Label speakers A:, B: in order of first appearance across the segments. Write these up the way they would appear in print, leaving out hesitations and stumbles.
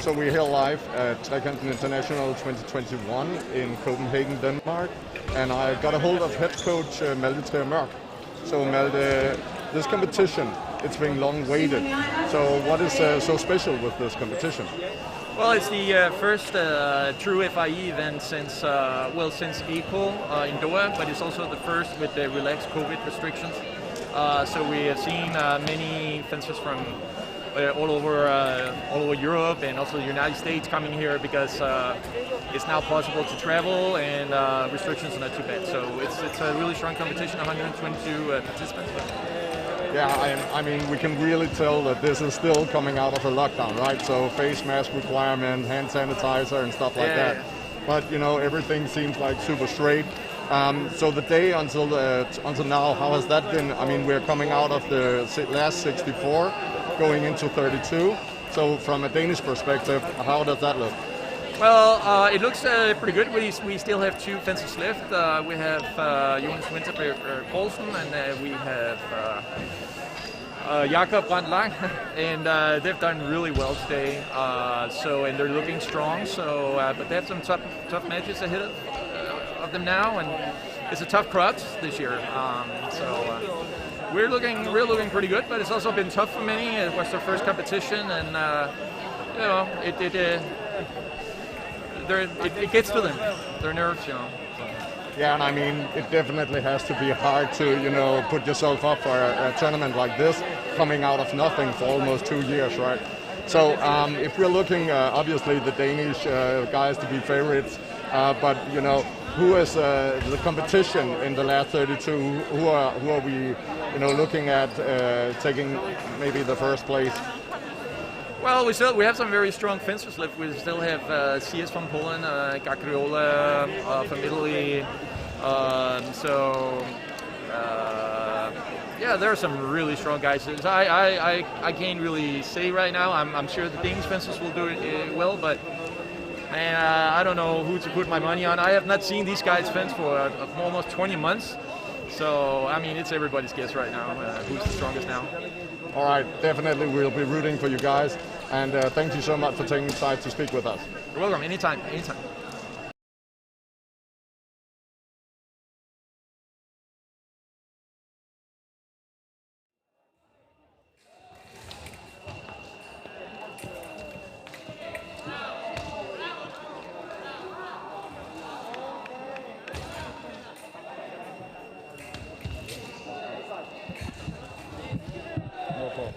A: So we're here live at Trekanten International 2021 in Copenhagen, Denmark, and I got a hold of head coach Malte Mørk. So Malte, this competition, it's been long waited. So what is so special with this competition?
B: Well, it's the first true FIE event since April in Doha, but it's also the first with the relaxed COVID restrictions. So we have seen many fencers from all over Europe and also the United States coming here because it's now possible to travel and restrictions are not too bad. So it's a really strong competition, 122 participants.
A: Yeah, I mean, we can really tell that this is still coming out of a lockdown, right? So face mask requirement, hand sanitizer and stuff like that. But you know, everything seems like super straight. So the day until now, how has that been? I mean, we're coming out of the last 64, going into 32. So from a Danish perspective, how does that look?
B: Well, it looks pretty good. We still have two fencers left. We have Jonas Winterberg Poulsen and we have Jakob Brandt Lang, and they've done really well today. And they're looking strong. So, but they have some tough matches ahead of them now, and it's a tough crowd this year. We're looking pretty good, but it's also been tough for many. It was their first competition, and you know, it gets to them, their nerves, you know.
A: Yeah, and I mean, it definitely has to be hard to, you know, put yourself up for a tournament like this, coming out of nothing for almost 2 years, right? So if we're looking, obviously the Danish guys to be favorites, but you know, who is the competition in the last 32? Who are we, you know, looking at taking maybe the first place?
B: Well, we have some very strong fencers left. We still have CS from Poland, Gagriola from Italy. Yeah, there are some really strong guys. I can't really say right now. I'm sure the Danish fencers will do it well, but man, I don't know who to put my money on. I have not seen these guys fence for almost 20 months. So, I mean, it's everybody's guess right now who's the strongest now.
A: All right, definitely we'll be rooting for you guys. And thank you so much for taking the time to speak with us.
B: You're welcome, anytime.
A: No problem.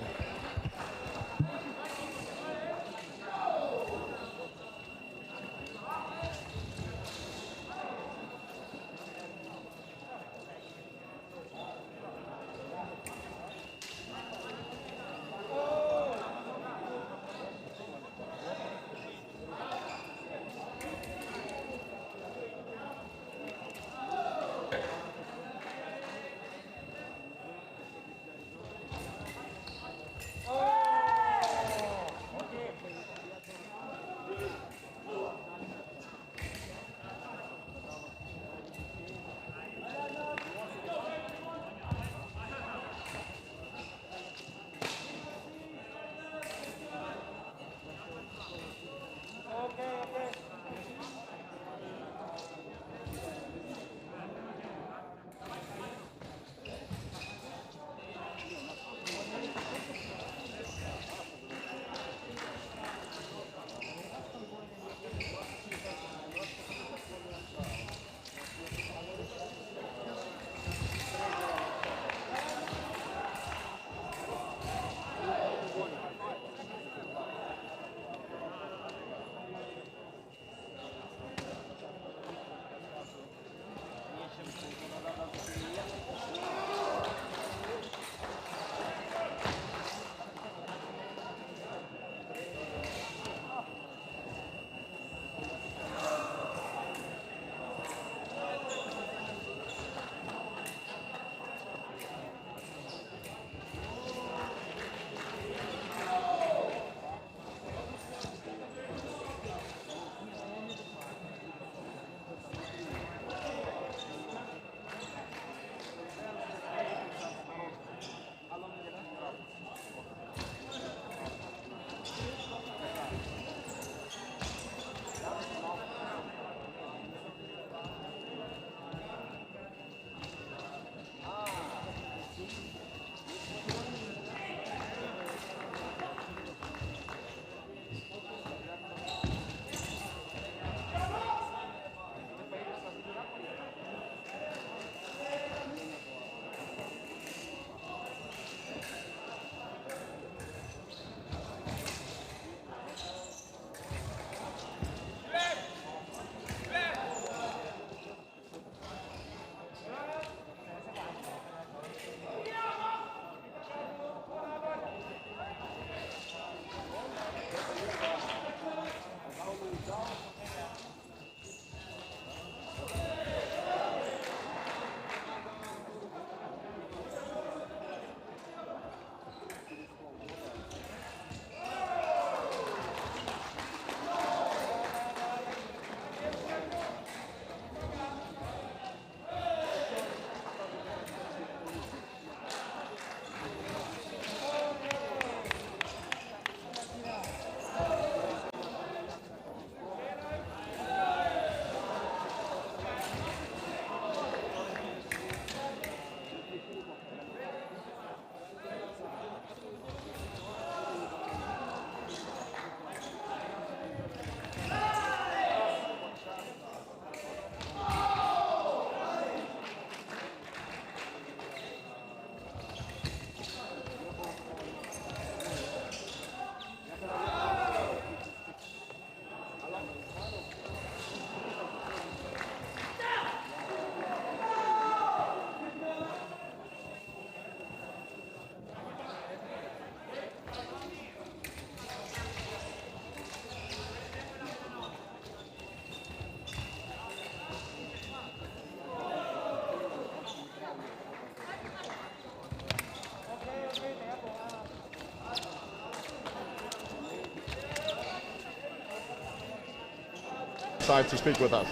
A: side to speak with us.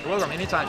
B: You're welcome. Anytime.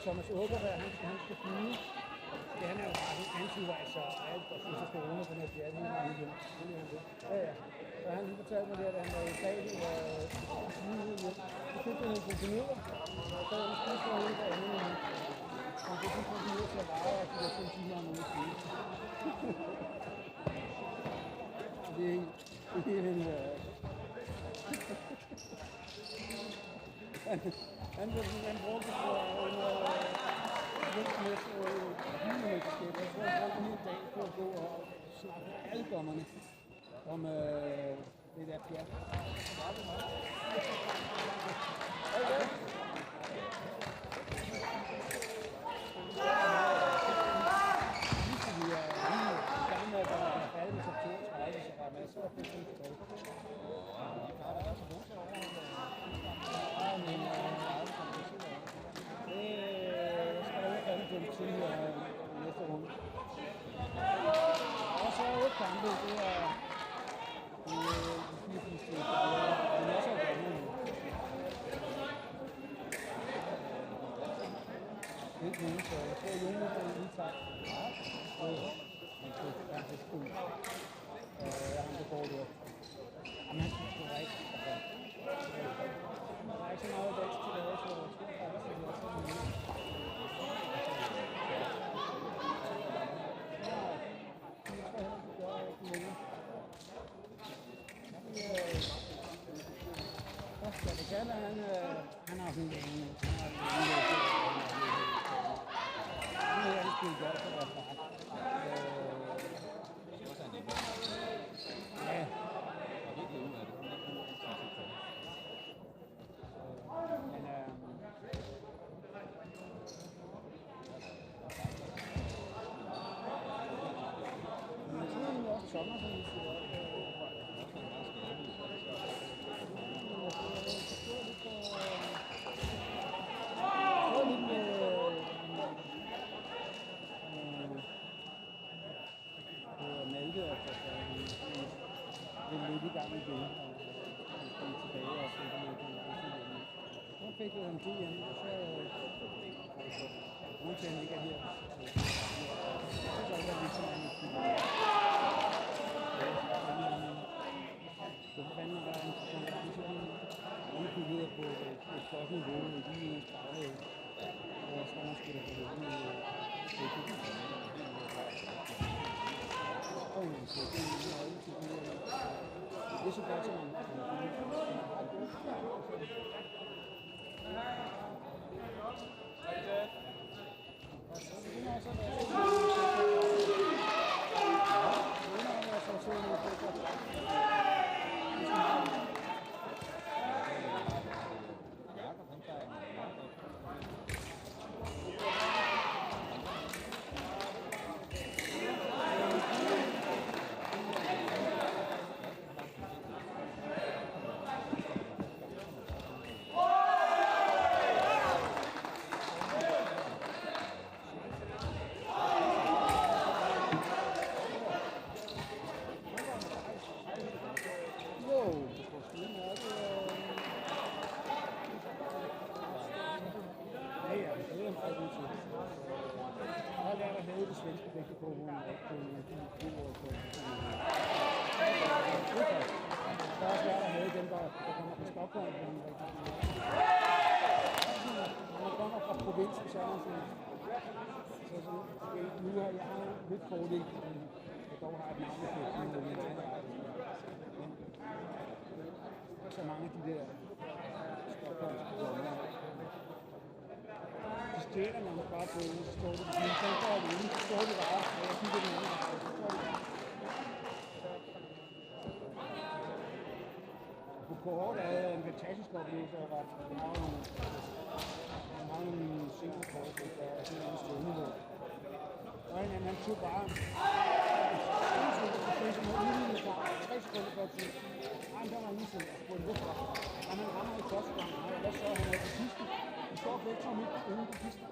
C: Thomas Åkerberg, han skal flyve. Det han er jo bare sådan anti-vaxxer og alt, og synes, at corona på noget fjerde hele vejen hjem. Ja. Så han fortalte mig det, at han var i Italien og flyve ud hjem. Så købte han en kontinuer, og så havde han spist for hele dagen inden han. Og det fik kontinuer til at vare, og de der 5 timer om ugen flyve. Det er helt en... Han brugte på julemesterskab. Jeg tror, han brugte en hel dag på at gå og snakke med alle dommerne om det der pjat. Vi er gang med, at der er færdig med top 32, så der er masser af fælles tilbage. Ja, der er så god til at overholde. Jeg skal da ikke rigtig dømme til næste runde. Og så er det kampe, det er de 4 steder, det er masser af dommerne. Det er ikke nogen, så jeg tror, at Jonas er lige tager. Han skal sgu. Han det går der. Jamen, han skal sgu rigtig. Der er ikke så meget vækst til det, så jeg tror faktisk, at det er sådan noget. Han har sådan en han har spillet godt for deres far. Ja. Men jeg tror, det er også sommer, som vi siger. Malte, at vi lidt i gang igen og tilbage og så fik jeg en tid igen, og så til han ikke er her. Så er det ligesom en så fanden var en sådan videre på et godt niveau i de spragede, og så måske det på det. Det er så godt, som man nu har jeg lidt fordel, fordi jeg dog har et navn men så mange af de der stopholds på dommer. De stiller man bare på, så står det, men så går det inde, så står det bare, og jeg kigger den anden, så står det bare. På kort er en fantastisk oplevelse, at der har nogle seniorkort, der er sådan en stående. Og han tog bare 3 sekunder for at sige, der var ingen siden, og hvorfor? Og han rammer i første gang, og hvad så? Han er på pisten. De står begge 2 meter uden på pisten.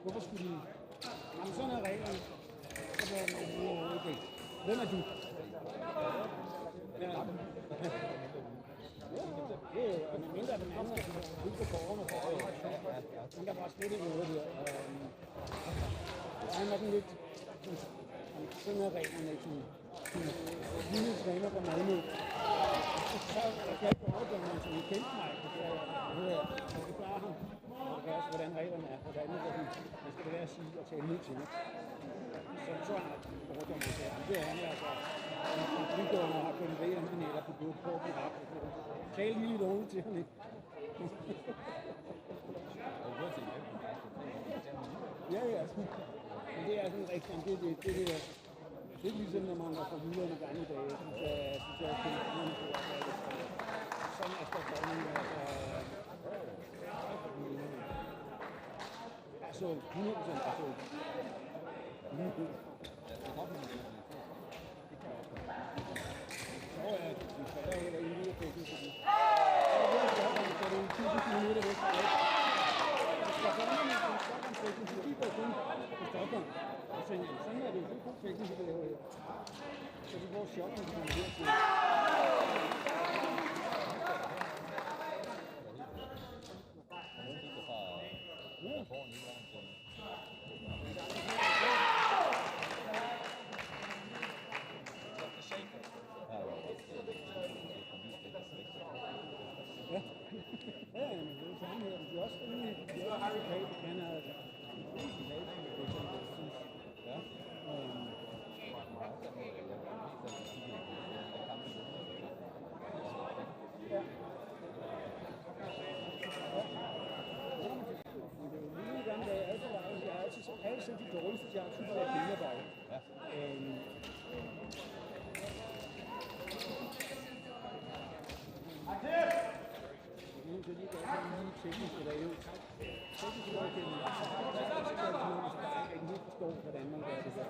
C: Hvorfor skulle de? Jamen sådan er reglerne. Så bliver man okay. Hvem er du? Hvem er du? Ja, og mindre af dem andre, ud på borgerne for øje. Men der var slet ikke noget der. Han var sådan lidt sådan noget reglerne, ikke sådan lille træner på Malmø. Så jeg ikke overgået, som I kendte mig, så sagde jeg, jeg skal klare ham. Og det kan også, hvordan reglerne er. Og der er noget, man skal det være at sige og tale ned til mig. Så han overgået mig til ham. Det er han altså. Vi går og har kunnet være enten eller på blod på den ret. Tale lige lidt ordentligt til ham, ikke? Ja. Men det er sådan rigtig, det der. Det er ligesom, når man var fra Jylland og gamle dage, synes jeg, at kunne sådan efter bolden, altså 100% altså. Så er de falder heller ikke lige af fækken, fordi det er jo så det er 1000 minutter væk. Stockholm fækken, så de går kun på Stockholm. Og sådan er det jo god fækken, det laver her. Så det går sjovt, når de kommer hertil. Ja, men det er jo samme her. De er også rimelig lokale, han er ja. Jeg er altid de dårligste, jeg har super af billedarbejde. Så lige gør det lige teknisk, eller jo teknisk rådgivning, jeg kan ikke helt forstå, hvordan man gør det her.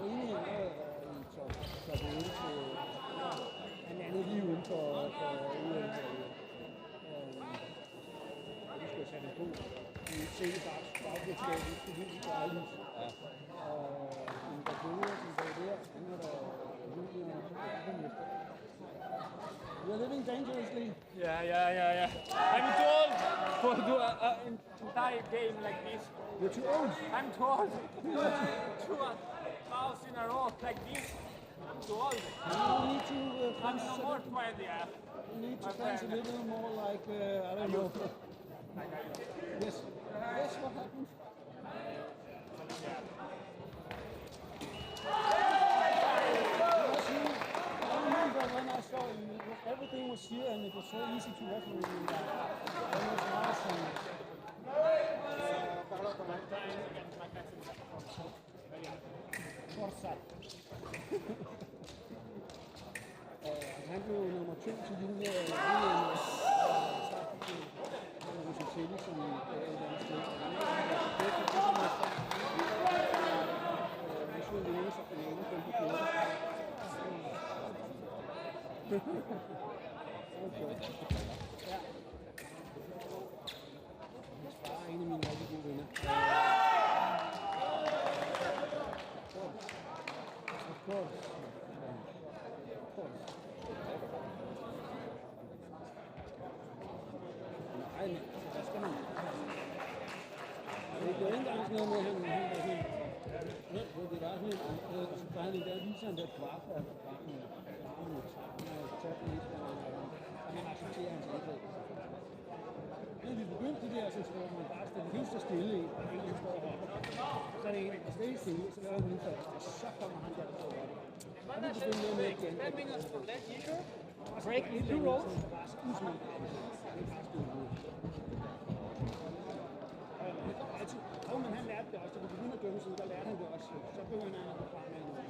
C: Rimelig er top 8 til han andet lige uden for UL. Vi skal sætte på i bagudskabet, fordi vi skal aldrig. Og en der som sagde der, han er der You're living dangerously.
D: Yeah. I'm too old for do an entire game like this.
C: You're too old.
D: I'm too old. 2 in a row like this. I'm too old.
C: You need to
D: I'm no more 20, yeah.
C: You need to dance a little more like, I don't know. Yes. Yes, what happened? I remember when I saw everything was here and it was so easy to referee. It was nice and Forza. Han blev nummer 2 til juni af VM Satellite som i et eller andet sted. Jeg skulle leve sig finalen på den fjerde. Ja. Jeg sparer en af mine rigtig gode venner. Of course. Nej, men hvad skal man? Det er jo ikke engang sådan noget med, at han var sådan... Det var sådan en... Og så var han der viser han der kvart af programmet. Han har taget den lidt, og man accepterer hans angreb. Når vi begyndte det der, så står man bare stille helt så stille i, og en står og hopper. Så er det en, der stille stille, så laver han en først, og så kommer han der står op. Og det begynder med igen.
D: 10 minutes for that year.
C: Break in 2 rolls. Det var så usmigt. Og men han lærte det også, da vi begyndte at dømme sådan, der lærte han det også. Så begynder han at gå frem med noget.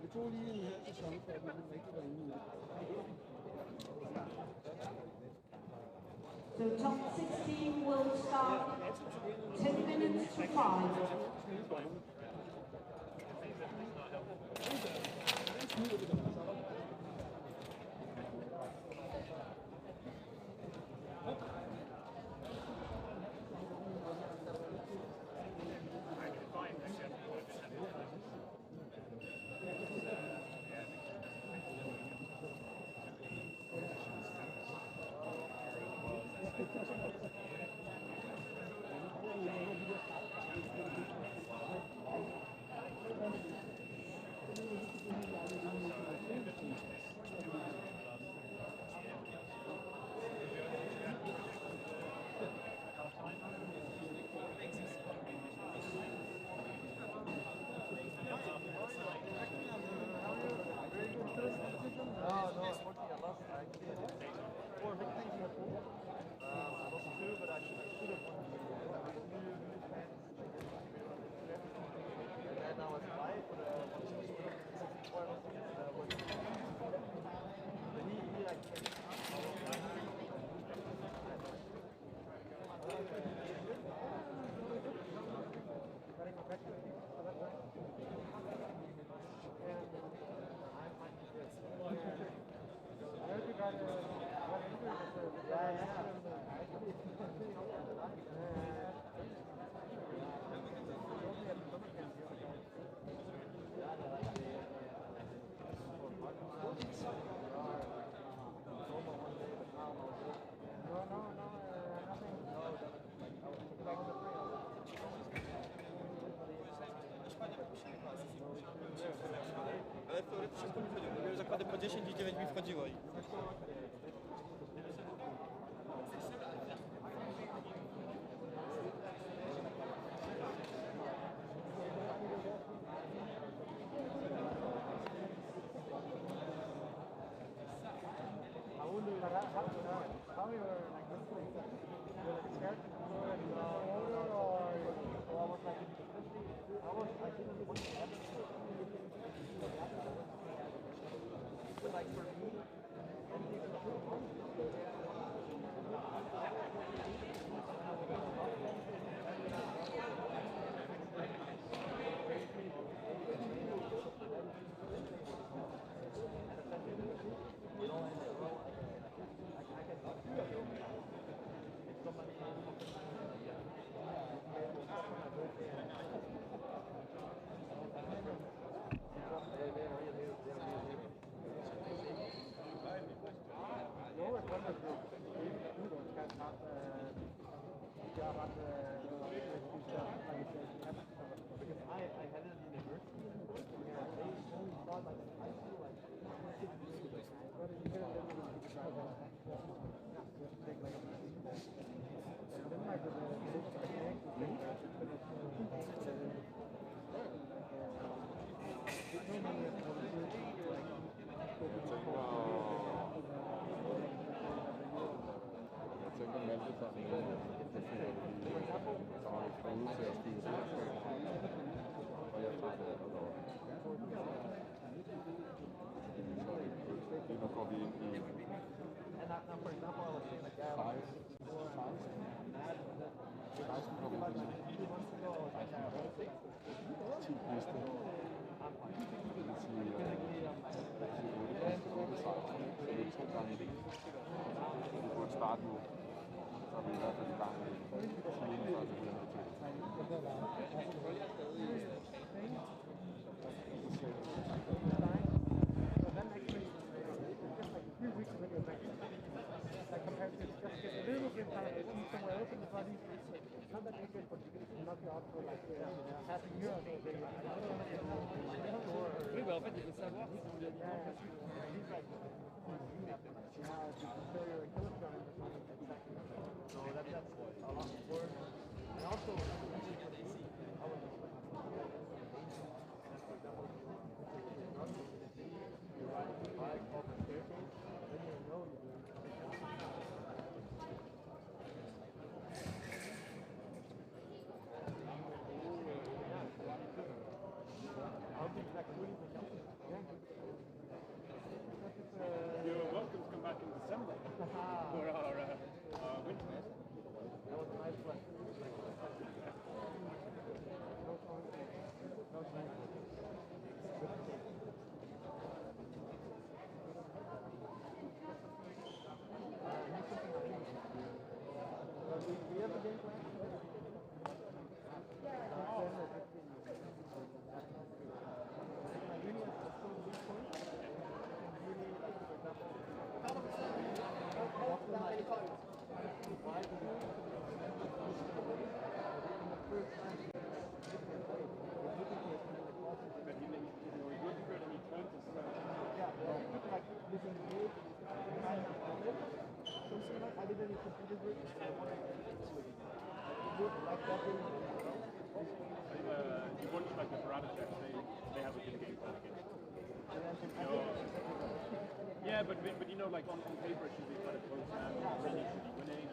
C: Vi tog lige en halv sæson, for at vi kunne rigtig være inde i det.
E: The top 16 will start 10 minutes to 5.
F: Ale w teorii wszystko mi chodziło. Robiłem zakłady po 10 i 9 mi wchodziło.
A: Jeg tænker Malte sammen med det fører vi kommer vi fra ud til at spille selskab, og jeg tager det andet over. Nu går vi ind i 16 går vi ind i 10 liste. Det vil sige 8 sejre, så det er 2 gange det. Vi burde starte nu, så er vi i hvert fald i gang med 20, så er det bliver nødt til.
C: Like compared to just get a little bit kind of see somewhere else in the body. Not that big, but you can knock you out for like half a year or something.
D: Oui, bah en fait, il veut savoir.
C: He's like, yeah, if you compare your kilogram or something, exactly. So that's a lot of work. And also, you ride a bike off a staircase, then you know you're doing it.
G: You watch like the Piranha Chefs, they have a good game plan against. Yeah, but you know, like on paper it should be kind of close and they need to be winning,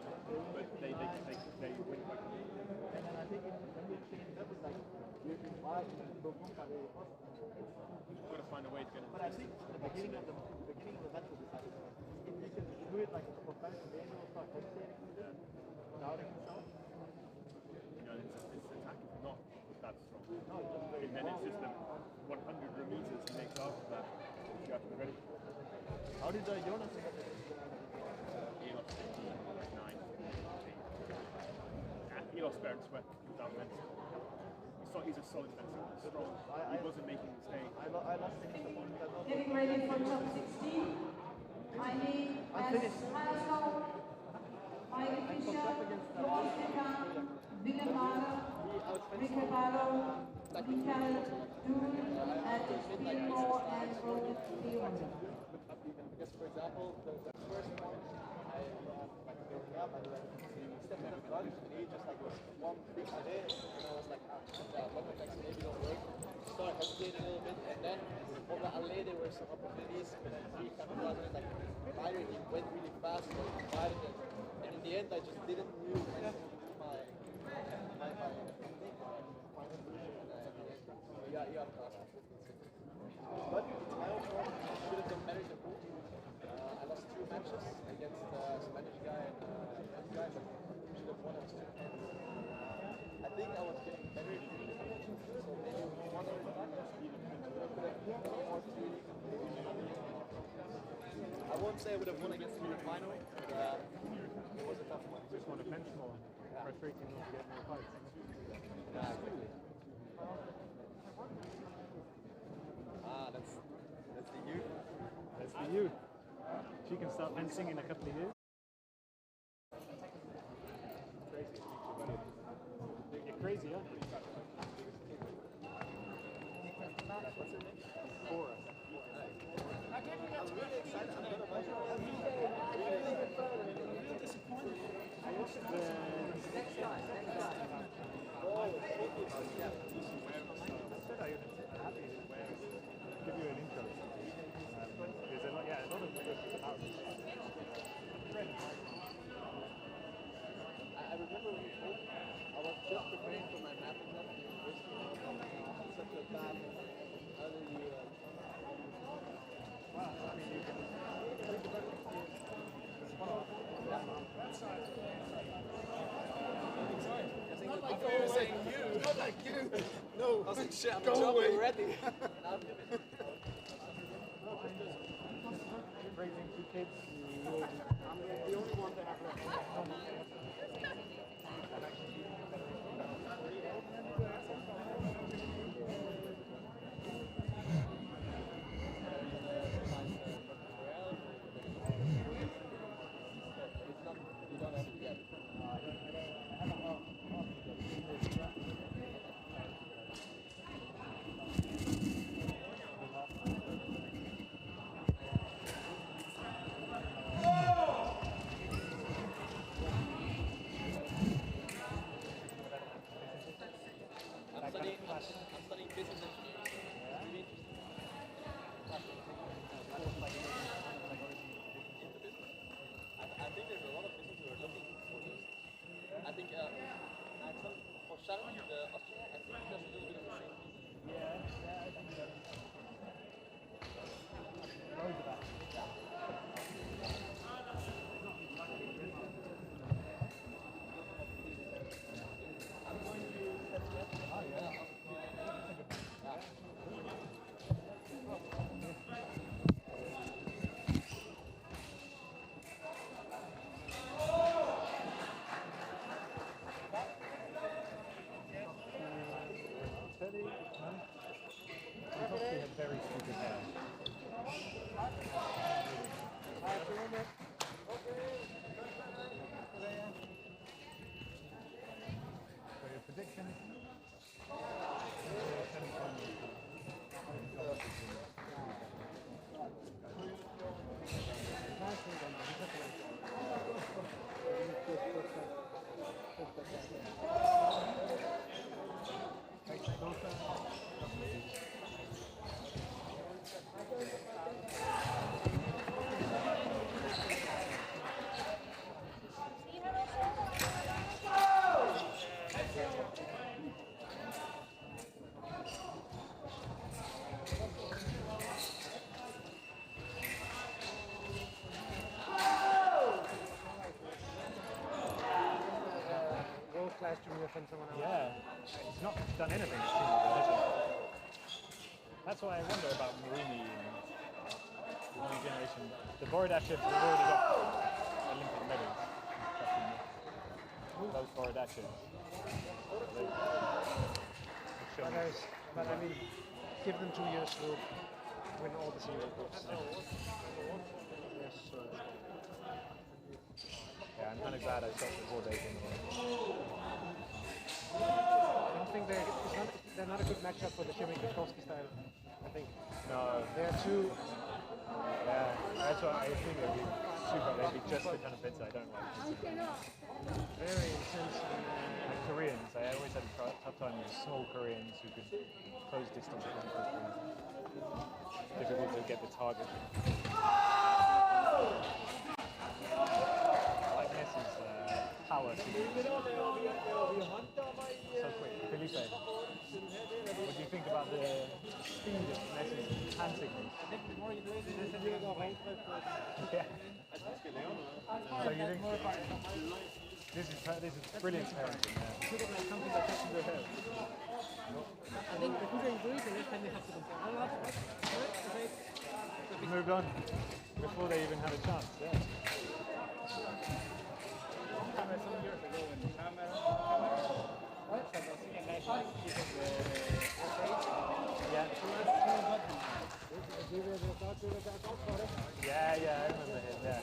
G: but they win quite quickly.
F: And then I think when we change up, it's like you've been fighting and you've got
G: to find a way to get it.
F: But I think the beginning of the match will decide. If you can do it like a couple of times a day, you'll start hesitating doubting himself.
G: You know, it's attack is not that strong. And then it's just the 100 meters he makes after that. You have to be ready.
F: How did Jonas get it?
G: He lost 9. He lost fair and sweat without fence. He's a solid fencer, strong. He wasn't making mistakes.
F: I lost the
E: Getting ready for top 16. My name is Hannesgaard, Michael Fischer, Johan Trekanten, Willem Hager, Ricardo, Michael Dune, and Spilmo and Roland Leon.
F: Because, for example, the first one, I up and stepped in the lunge and he just like was one big idea and I was like, what attacks maybe don't work. Started hesitating a little bit and then on the alley there were some opportunities but he kind of was like either he went really fast or he fighted it and in the end I just didn't really my but it's my own fault. I should have done better in the pool. I lost 2 matches against Spanish guy and French guy, but should have won at 2 ends. I think I was getting better in the pool, so maybe one or two. I won't say I would have won against him in the final, but it was a tough one.
G: Just want to fence more. Frustrating not to get more fights.
F: That's the youth.
G: That's the youth. She can start fencing in a couple of years. You're crazy, huh?
F: What's her name? Cora. I'm really excited. I'm gonna watch it. I'm really disappointed. I watched the next guy. Oh, yeah.
G: I said I'm happy to give you an intro. There's a lot of good about this.
F: I remember when you told me, I was just preparing for my math exam at university. Such a bad. How do you?
G: Well, I mean, you can.
F: Not like you were saying you. Not like you. No. I was like, shit, I'm jumping already.
G: Raising 2 kids.
F: I'm the only one that have left. You don't have it yet. I'm studying business engineering. Really interesting. Into business? I think there's a lot of business who are looking for this. I think for Sharon, the Austrian, I think there's a little bit of the same thing.
G: Yeah, I think so. Loads of that.
F: I'm going to set it up.
G: Oh, yeah.
C: class junior fence someone else.
H: Yeah, he's not done anything at junior, has he? That's what I wonder about Marini and the new generation. The Borodashevs have already got Olympic medals. Both Borodashevs.
C: But I mean, give them 2 years, we'll win all the senior cups. Yes,
H: yeah, I'm kind of glad I stopped before they came along.
C: I don't think they're not a good matchup for the Jimmy Kwiatkowski style. I think.
H: No.
C: They're too.
H: Yeah, that's what I think they'd be super. They'd be just the kind of pizza I don't like.
C: Very intense.
H: And Koreans, I always had a tough time with small Koreans who could close distance at one point. Difficult to get the target. Like Messi's power. So quick. Felipe, what do you think about the speed of Messi's hand signals? Yeah. So you think this is brilliant parenting? Yeah.
C: I think if you can do it, then they have to
H: He moved on before they even had a chance. Yeah.
D: Some years ago in Canada,
H: Yeah, I remember him. Yeah.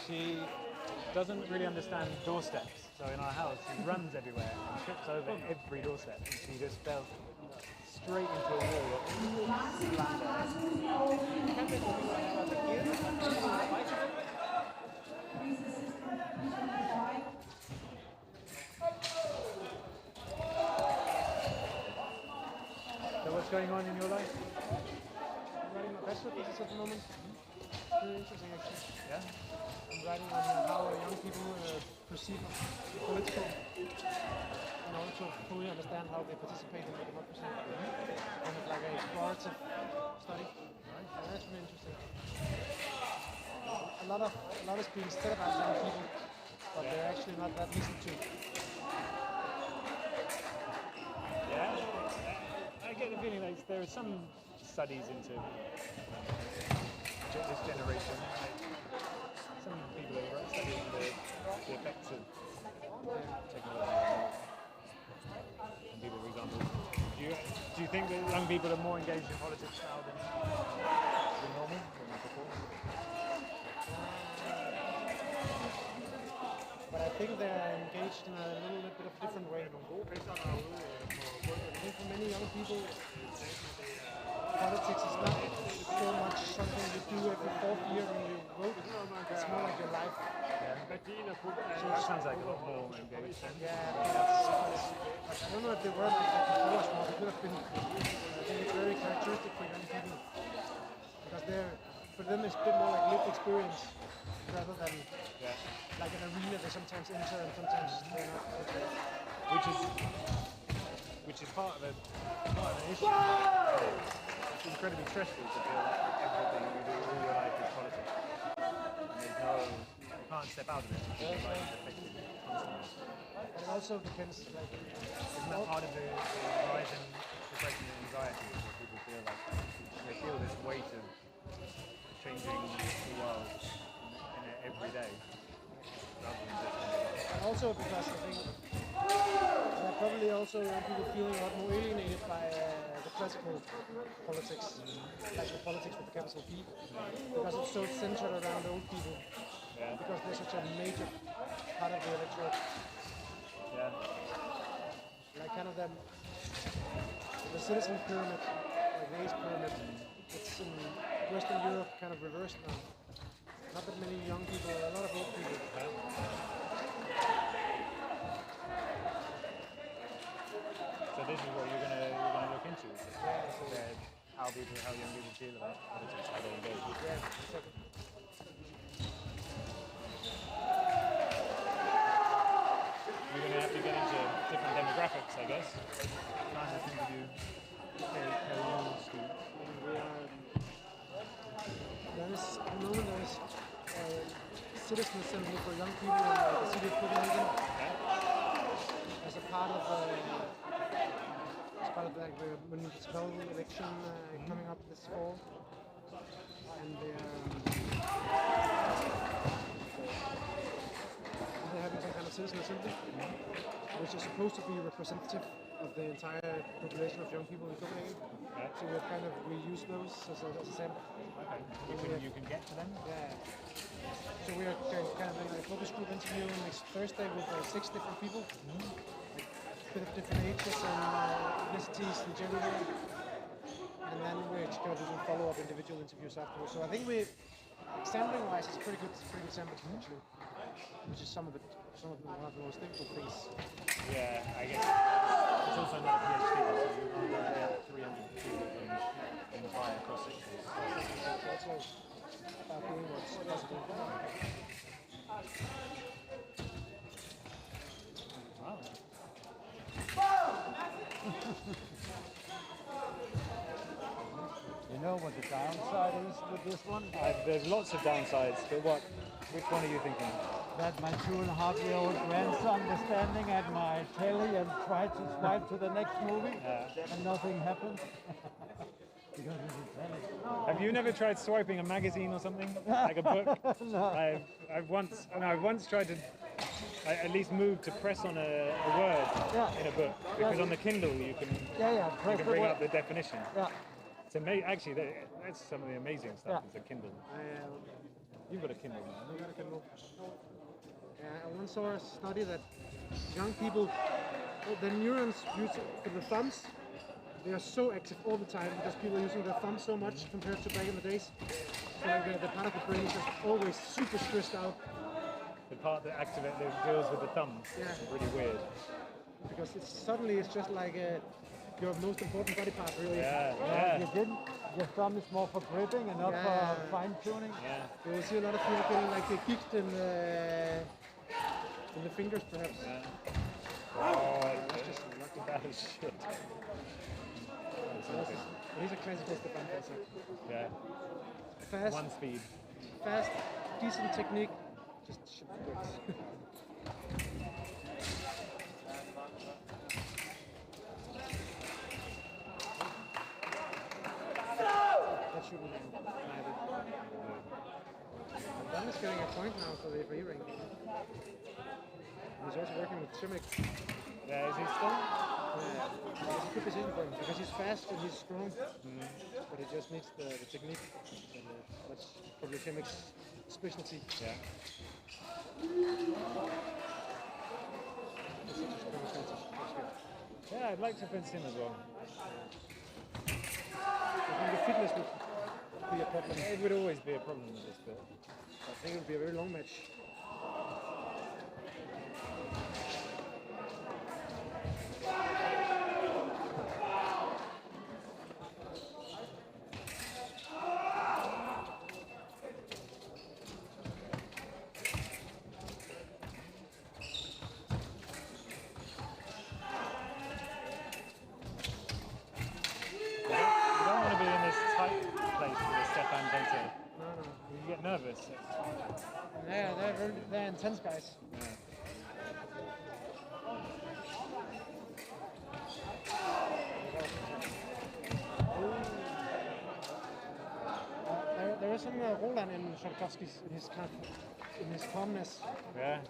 H: She doesn't really understand doorsteps. So in our house, she runs everywhere and trips over every doorstep. And she just fell straight into a wall. So what's going on in your life?
C: I'm writing my bachelor thesis at the moment. Very interesting, actually.
H: Yeah?
C: I'm writing on how young people perceive political in order to fully understand how they participate in the democracy. Kind of like an explorative study. And that's really interesting. A lot is being said about young people, but they're actually not that listened to.
H: Yeah? I get the feeling like there are some studies into this generation. Some people are studying the effects of technology on people, for example. Do you think that young people are more engaged in politics now than normal, than before?
C: But I think they're engaged in a little bit of different way. I think for many young people, politics is not so much something you do every 4th year when you vote. It's more like your life.
H: So it sounds like a lot more engaged.
C: Yeah, I don't know if they were like that before as well. It could have been. I think it's very characteristic for young people because for them it's a bit more like lived experience rather than like an arena they sometimes enter and sometimes they're not.
H: Which is part of an issue. It's incredibly stressful to feel like everything you do all your life is politics. And you can't step out of it. Your life is affected constantly.
C: And it also depends. Like,
H: isn't that part of the rise in depression and anxiety? Is that people feel like they feel this weight of changing the world in every day, rather than just.
C: And also because I think probably also people feeling a lot more alienated by the classical politics, like the politics with the capital P, because it's so centered around old people, because they're such a major part of the electorate. Like kind of the citizen pyramid, like the age pyramid, it's in Western Europe kind of reversed now. Not that many young people, a lot of old people.
H: So this is what you're gonna look into. How young people feel about politics, how they engage.
C: Yeah, exactly.
H: I guess. Trying to think of you. Carry on, Steve.
C: We are, at the moment there's a citizen assembly for young people in the city of Copenhagen. As a part of like the municipal election coming up this fall. And they're having some kind of citizen assembly, which is supposed to be representative of the entire population of young people in Copenhagen.
H: Yeah.
C: So we've kind of reused those as a sample.
H: Okay. You can get to them?
C: Yeah. So we are kind of in a focus group interview next Thursday with 6 different people. Like a bit of different ages and ethnicities in general. And then we're just going to do some follow-up individual interviews afterwards. So I think sampling-wise, it's pretty good sample actually, which is one of the most difficult things.
H: Yeah, I guess it's also not a PhD, so you can't get 300 people in the fire across 6 years.
C: It's also about doing what's possible.
I: You know what the downside is with this one?
H: There's lots of downsides, but which one are you thinking?
I: That my 2.5-year-old grandson was standing at my telly and tried to swipe to the next movie, and nothing happened. Because it's a telly.
H: Have you never tried swiping a magazine or something? Like a book?
I: No.
H: I've once tried to at least move to press on a word in a book, because on the Kindle you can bring up the definition.
I: Yeah.
H: It's amazing. Actually, that's some of the amazing stuff. Is the Kindle. You've got a Kindle now.
C: I've got a Kindle. I once saw a study that young people, the neurons used for the thumbs, they are so active all the time because people are using their thumbs so much compared to back in the days. So like the part of the brain is just always super stressed out.
H: The part that deals with the thumbs.
C: Yeah.
H: It's really weird.
C: Because it's just like your most important body part, really.
I: You didn't. Your thumb is more for gripping and not for fine tuning.
H: Yeah.
C: You will see a lot of people getting like kicked in the fingers, perhaps.
H: Yeah. Oh, that's just lucky bad as shit.
C: He's a classical Stefan dancer.
H: Yeah.
C: Fast.
H: One speed.
C: Fast, decent technique. Just shit works. That shouldn't be either. Dan is getting a point now for the FIE ring. He's also working with Simic.
H: Yeah, is he still?
C: Yeah, it's a good position for him because he's fast and he's strong. But he just needs the technique. And that's probably Simic's specialty.
H: Yeah.
C: It's such a strong advantage.
H: Yeah, I'd like to fence him as well.
C: I think the fitness would be a problem.
H: It would always be a problem with this, but
C: I think it would be a very long match.
H: You get nervous.
C: Yeah, they're intense guys.
H: Yeah.
C: There is some Roland in Sharkovsky's in his calmness.
H: Yeah.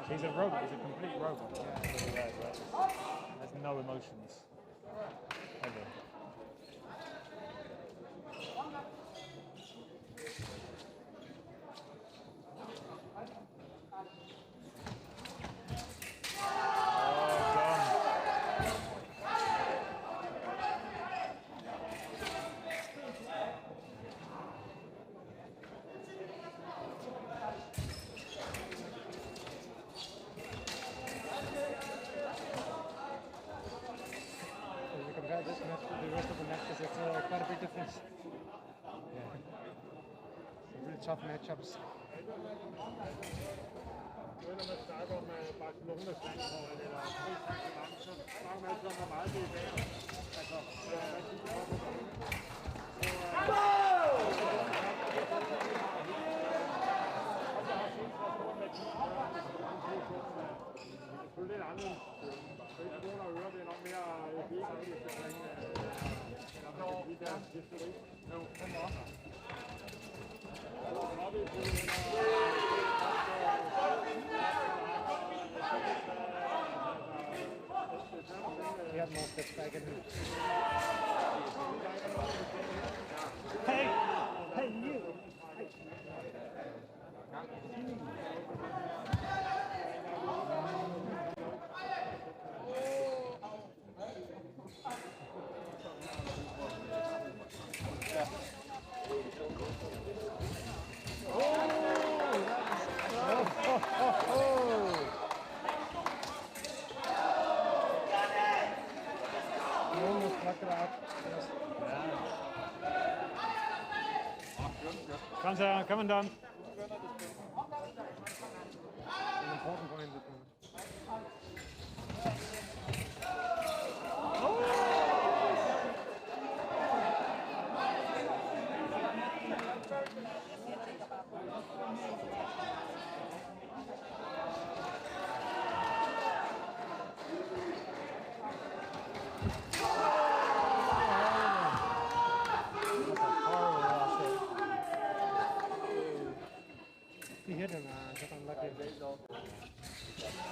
H: He's a robot. He's a complete robot. Yeah. There's no emotions ever.
C: If you compare this match to the rest of the matches, it's quite a big difference. Yeah. Some really tough matchups.
H: Når man snakker om Barcelonas landshold eller Trekanten, så snakker man altid om, hvor meget det er værd. Altså, hvad de kommer på det. Og jeg har set, hvor stor værdi det er selvfølgelig lidt anderledes. Så ikke kroner og øre, det er nok mere virkeligt, eller man kan sige deres historik. Jo, den var.
I: He had more steps back in him. Hey! Hey, you! Almost plucked it out.
H: Kom så, kom and done.
I: An important point. He hit him, got unlucky.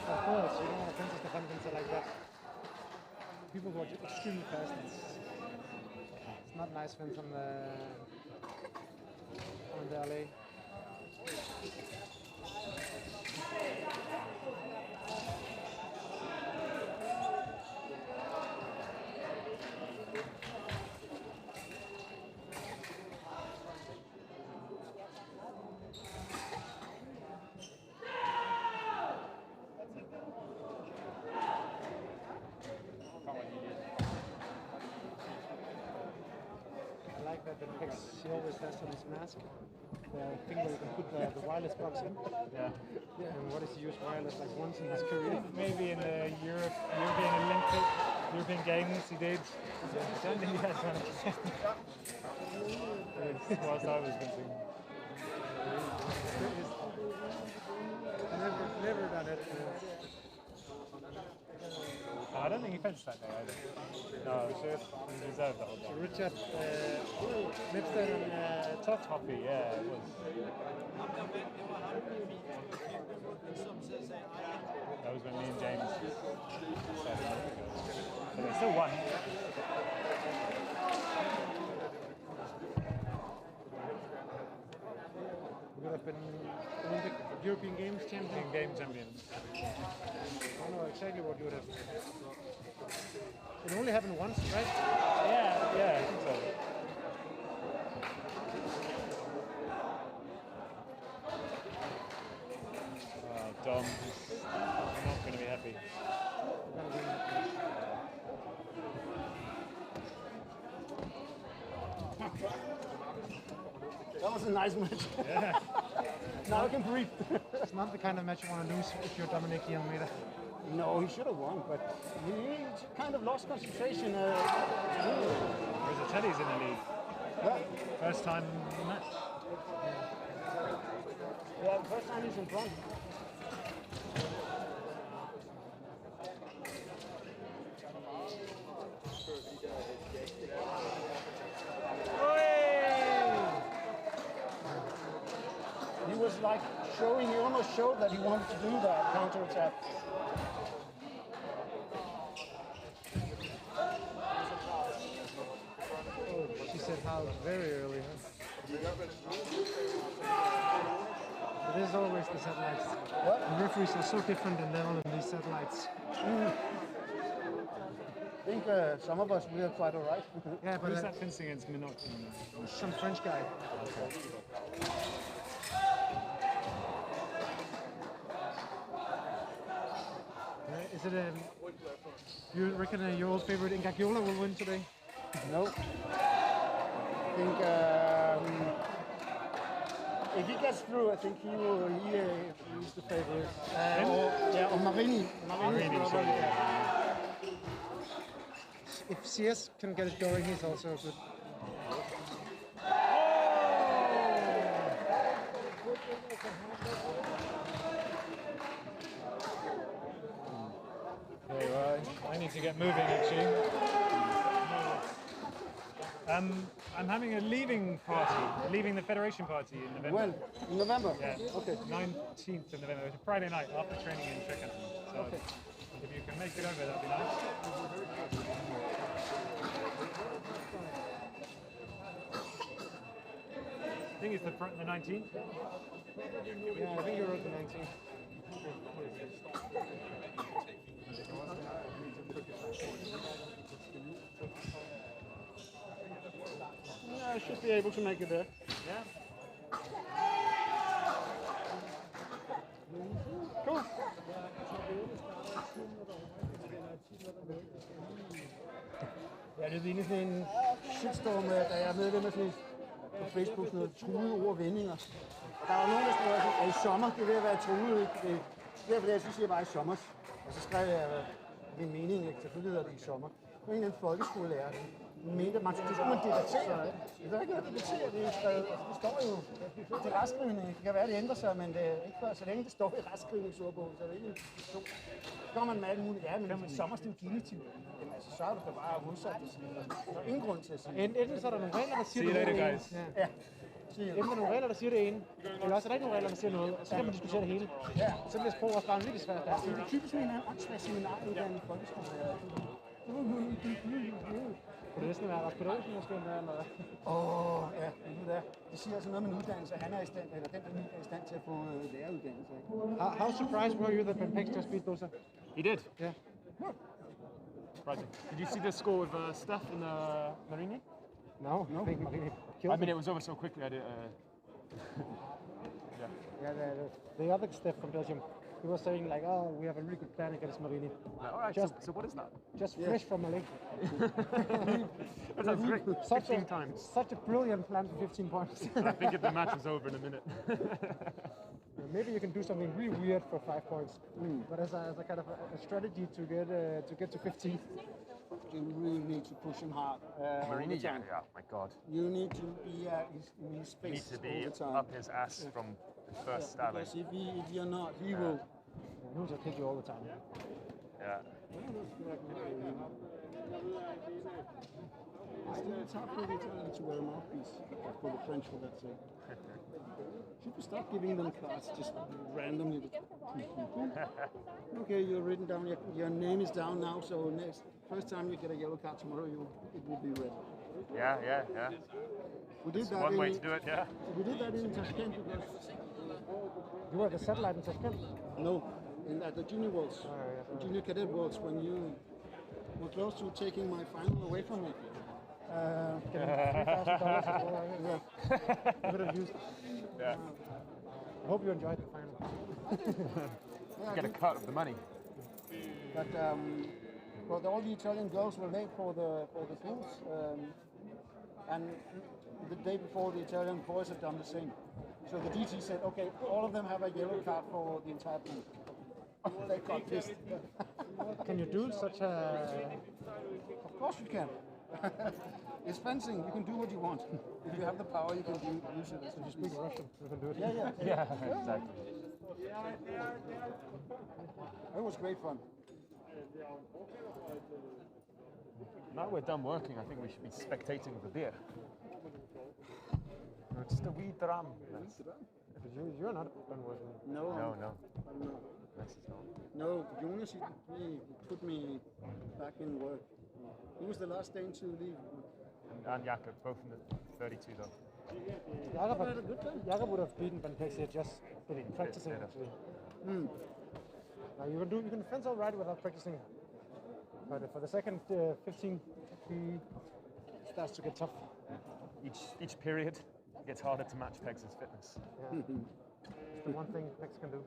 I: Of course, you don't want offensive defenders like that. People who are extremely fast. It's not nice when from the alley. I like that the picks he always has on his mask. The thing where you can put the wireless box in.
H: Yeah.
I: And what is he used wireless like once in his career?
H: Maybe in the European Games he did. I don't think he has done it. Whilst I was fencing.
I: Never done it.
H: I don't think he fenced that day either. No, he deserved the whole day.
I: Richard Lipstead and
H: Toffee, yeah, it was. That was when me and James started. But they still won.
I: We would have been Olympic European Games champion.
H: Game champions.
I: I don't know exactly what you would have. It only happened once, right?
H: Yeah, I think so. Dom is not going to be happy.
I: That was a nice match.
H: Yeah.
I: Now I can breathe. It's not the kind of match you want to lose if you're Dominic Almeida. No, he should have won, but he kind of lost concentration.
H: Rosatelli's in the lead.
I: Yeah.
H: First time match.
I: Yeah, the first time he's in front. He was like showing, he almost showed that he wanted to do that counter attack. Oh, she said how very early, huh? It is always the satellites. What? The referees are so different in level in these satellites.
C: I think some of us, we are quite alright.
I: Yeah, but
H: Who's that fencing against Minot?
I: Some French guy. Is it you reckon your old favorite Ingagiola will win today?
C: No. I think if he gets through, I think he's the favorites. Or Marini. Marini is probably, If CS can get it going, he's also good.
H: Okay, well, I need to get moving actually. I'm having a leaving the Federation party in November.
C: When? In November?
H: Yeah.
C: Okay.
H: 19th of November. It's a Friday night after training in Trekanten. So
C: Okay.
H: if you can make it over, that'd be nice. I think it's the 19th.
C: Yeah, I think you're at the 19th. Yeah, I should be able to make it there.
H: Yeah.
C: Cool. Ja, det ligner sådan en shitstorm, da jeg er medlem af sådan på Facebook, sådan noget truede ord og vendinger. Og der var nogen, der skrev, at i sommer, det er ved at være truet, ikke? Det er fordi, jeg siger bare i sommer. Og så skrev jeg min mening, ikke? Selvfølgelig hedder det i sommer. Det var en eller anden folkeskolelærer, der mente, at det skulle man debattere. Det er ikke noget at debattere, det er skrevet. Altså, det står jo til retskrivning. Det kan være, det ændrer sig, men det er ikke før, så længe det står i retskrivningsordbogen, så er det ikke så kommer man med alt muligt. Ja, men i sommer, det er jo genitiv. Jamen altså, så er du da bare modsat at sige. Der er ingen grund til at sige.
I: Enten så er der nogle regler, der siger
H: See you
I: det
H: later,
I: ene.
H: guys.
I: Ja. Enten er der nogle regler, der siger det ene, eller også er der ikke nogen regler, der siger noget, og så kan man diskutere det hele.
C: Ja.
I: Så bliver sprog også bare virkelig svært.
C: Det er typisk en åndssvær seminaruddannet folkeskolelærer.
I: Det er næsten være Lars Pedersen måske endda, eller hvad?
C: Ja, det siger altså noget med en uddannelse. Han er i stand, eller den der er i stand til at få læreruddannelse.
I: How surprised were you that Ben Pex just beat Bosa?
H: He did.
I: Yeah.
H: Surprising. Did you see the score with Steph and Marini?
I: No, I think Marini killed
H: I mean,
I: him.
H: it was over so quickly. I did. Yeah.
I: Yeah, the other Steph from Belgium, he was saying like, oh, we have a really good plan against Marini.
H: Like, all right. So what is that?
I: Just fresh from Malay.
H: That sounds great. 15 times.
I: Such a brilliant plan for 15 points.
H: I think if the match was over in a minute.
I: Maybe you can do something really weird for 5 points, but as a kind of a strategy to get to 15.
C: You really need to push him hard.
H: Marini, yeah, my God.
C: You need to be at in his
H: Need
C: space
H: to
C: all
H: be
C: the time.
H: up his ass from the first stabbing.
C: Because if you're not, he will.
I: He'll just hit you all the time.
H: Yeah.
C: It's hard for the Italian to wear a mouthpiece, for the French for that sake. Should we start giving them cards just randomly? Okay, you're written down. Your name is down now. So first time you get a yellow card tomorrow, it will be red.
H: Yeah.
C: We did
H: It's
C: that
H: one way to do it, yeah.
C: We did that in Tashkent because
I: You were at the satellite in Tashkent?
C: no, at the junior worlds, the junior cadet worlds, when you were close to taking my final away from me.
I: Getting $3,000 as well. Yeah. You could have used it.
H: Yeah.
I: I hope you enjoyed the final.
H: Get a cut of the money.
C: But all the Italian girls were late for the pools, and the day before the Italian boys had done the same. So the DT said, okay, all of them have a yellow card for the entire pool. They got pissed.
I: Can you do such a...
C: Of course you can. It's fencing. You can do what you want. If you have the power, you can use it.
I: If you speak Russian, you can do it.
H: Yeah, exactly.
C: It was great fun.
H: Now we're done working, I think we should be spectating with a beer. No, just a wee dram.
I: But you're not done working.
H: No.
C: No, Jonas, he put me back in work. He was the last Dane to leave.
H: And Jakob, both in the 32 though.
I: Jakob would have beaten Van Pex here just practicing actually. Now you can fence all right without practicing. But for the second 15, he starts to get tough.
H: Each period gets harder to match Peg's fitness.
I: Yeah. It's the one thing Pex can do.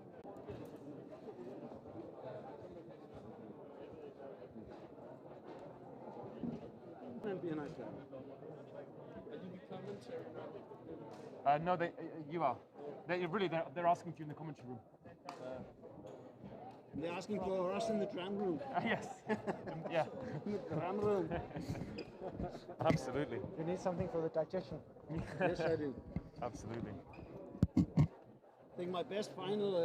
C: And be a nice guy.
F: commentary.
H: No, you are. They're asking for you in the commentary room.
F: They're asking for us in the drum room.
H: Yes. Yeah.
F: In the drum room.
H: Absolutely.
I: You need something for the digestion.
F: Yes, I do.
H: Absolutely.
F: I think my best final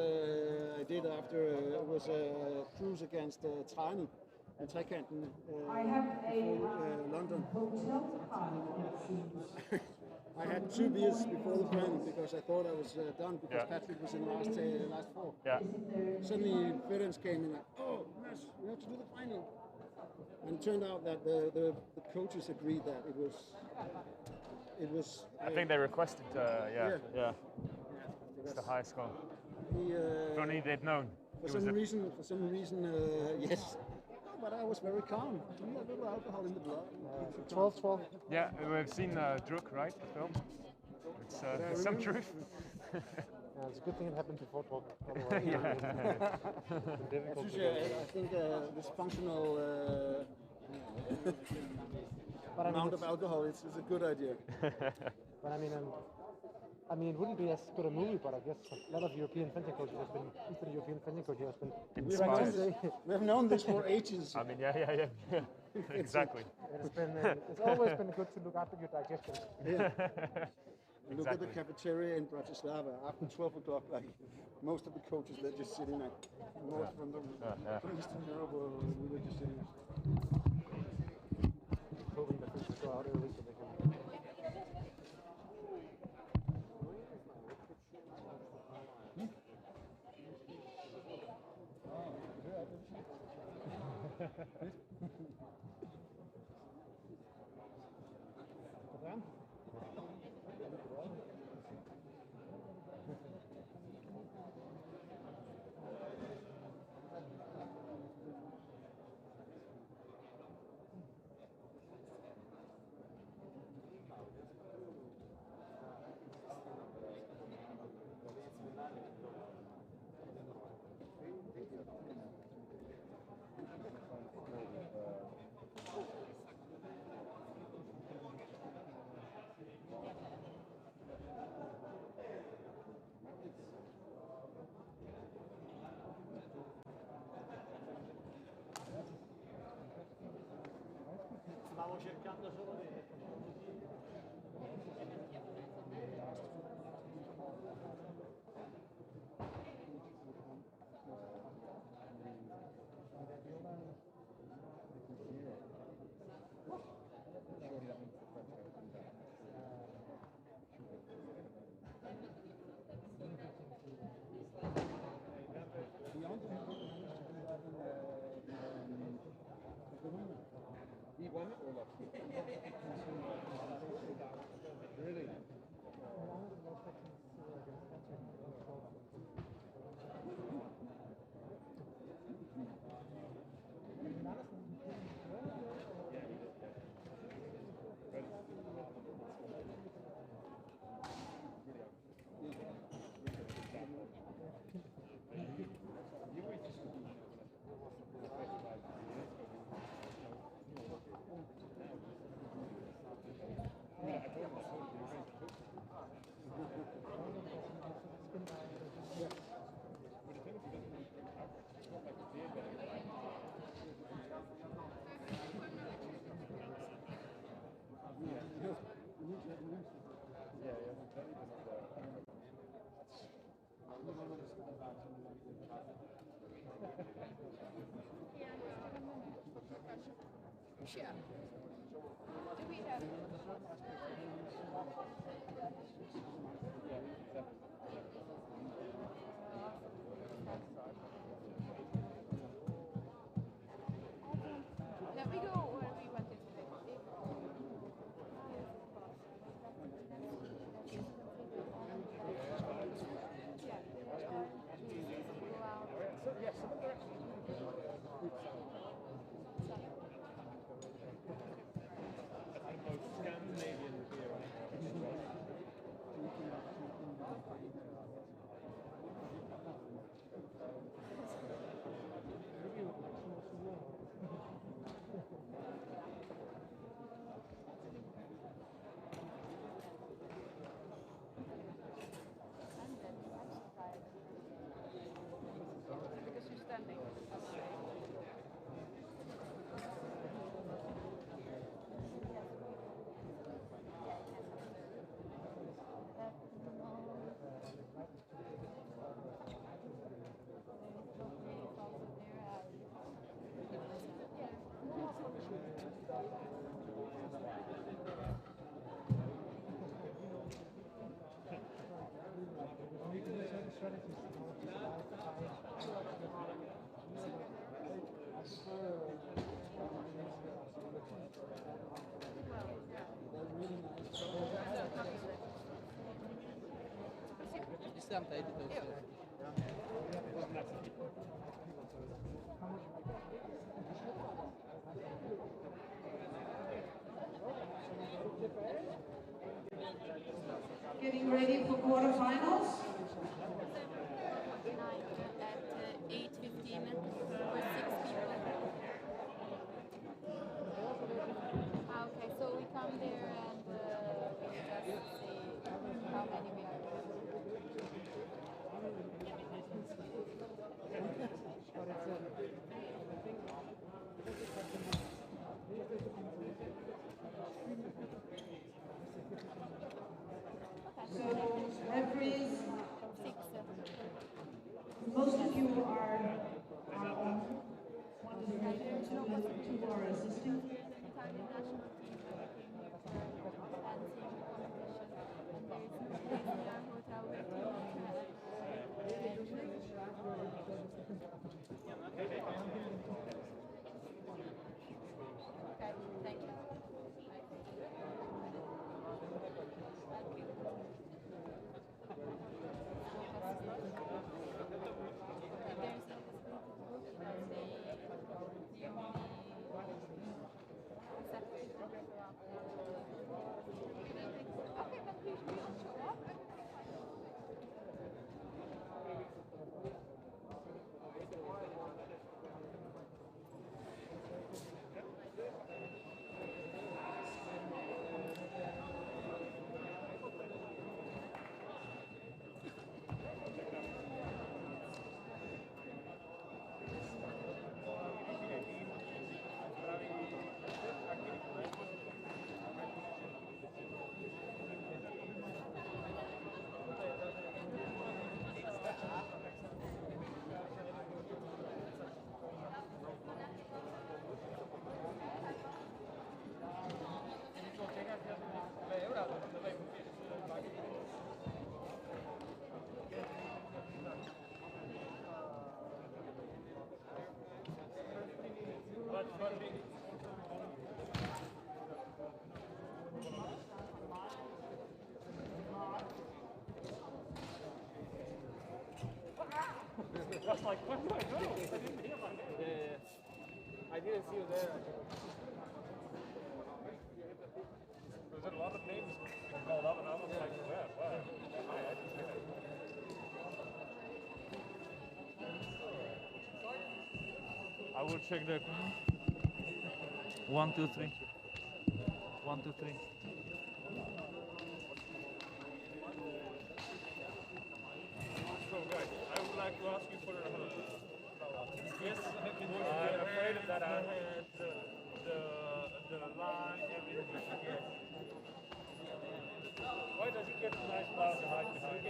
F: I did after was a cruise against Tiny in Trekanten before London. I had 2 beers before the final because I thought I was done because Patrick was in the last 4.
H: Yeah.
F: Suddenly, Ferenc came in like, oh, yes, we have to do the final. And it turned out that the coaches agreed that it was.
H: I think they requested. Yeah. It's the high score. If only they'd known.
F: For some reason, yes. But I was very calm. A little alcohol in the blood.
I: 12-12.
H: Yeah, we've seen Druk, right? The film. It's some truth.
I: Yeah, it's a good thing it happened before 12. Otherwise, difficult.
F: I think this functional amount of alcohol is a good idea.
I: But I mean, it wouldn't be as good a movie, but I guess a lot of European fencing coaches Eastern European fencing coaches has been
H: inspired.
F: We have known this for ages.
H: I mean, yeah. Exactly.
I: It's always been good to look after your digestion.
F: Yeah. Look at the cafeteria in Bratislava after 12 o'clock, like most of the coaches, they're just sitting like most from Eastern Europe, we were just sitting
I: hoping that things will go out early so they can.
F: Stavo cercando solo di... He won it or not? Really?
J: Yeah. Do we have? Now we go where we want it to
G: Scandinavian beer.
J: defending.
F: Islam tadi tu.
E: Getting ready for quarterfinals.
J: At 8:15 for 6 people. Okay, so we come there and we just see how many we are.
E: So, referees,
J: 6.
E: most of you are on. One is referee, two are assisting.
J: Italian national team that came here for dancing competition. And there's Malaysia hotel waiting. Okay, thank you.
D: I was like, where do I go? I didn't hear my name. Yeah. I didn't see you there. There's a lot of names called up, and I was like, where? I didn't hear it. I will check the 1, 2, 3. 1, 2, 3. So guys, I would like to ask you for a help. Yes, I'm afraid that I had the line, everything. Yes. Why does he get a nice blouse and hide behind?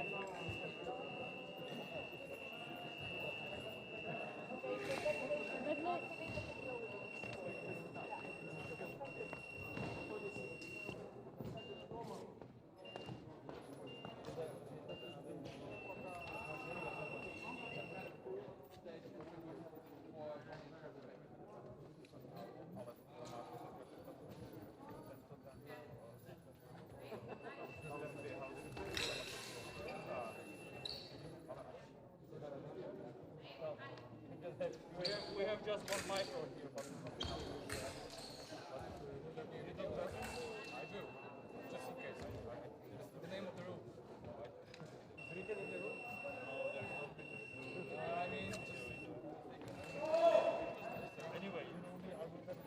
D: We have just one micro here. I do, just in case. It's the name of the room. Written in the room? No, there's no printed. I mean, just... Anyway, you know me, I will never...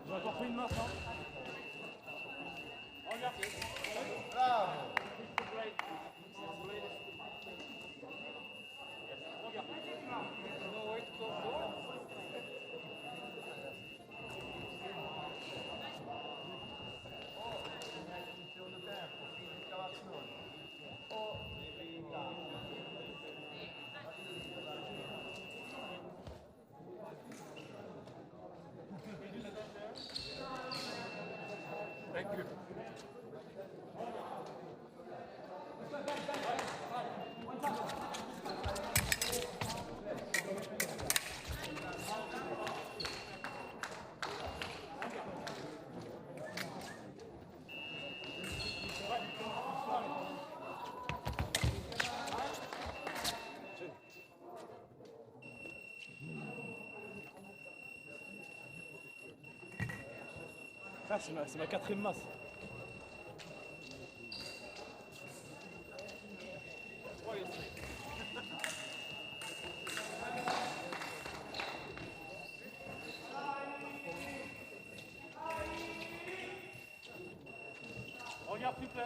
D: J'ai encore fait une marche, hein. Thank you. Ah, c'est ma quatrième masse. Regarde, s'il te plaît.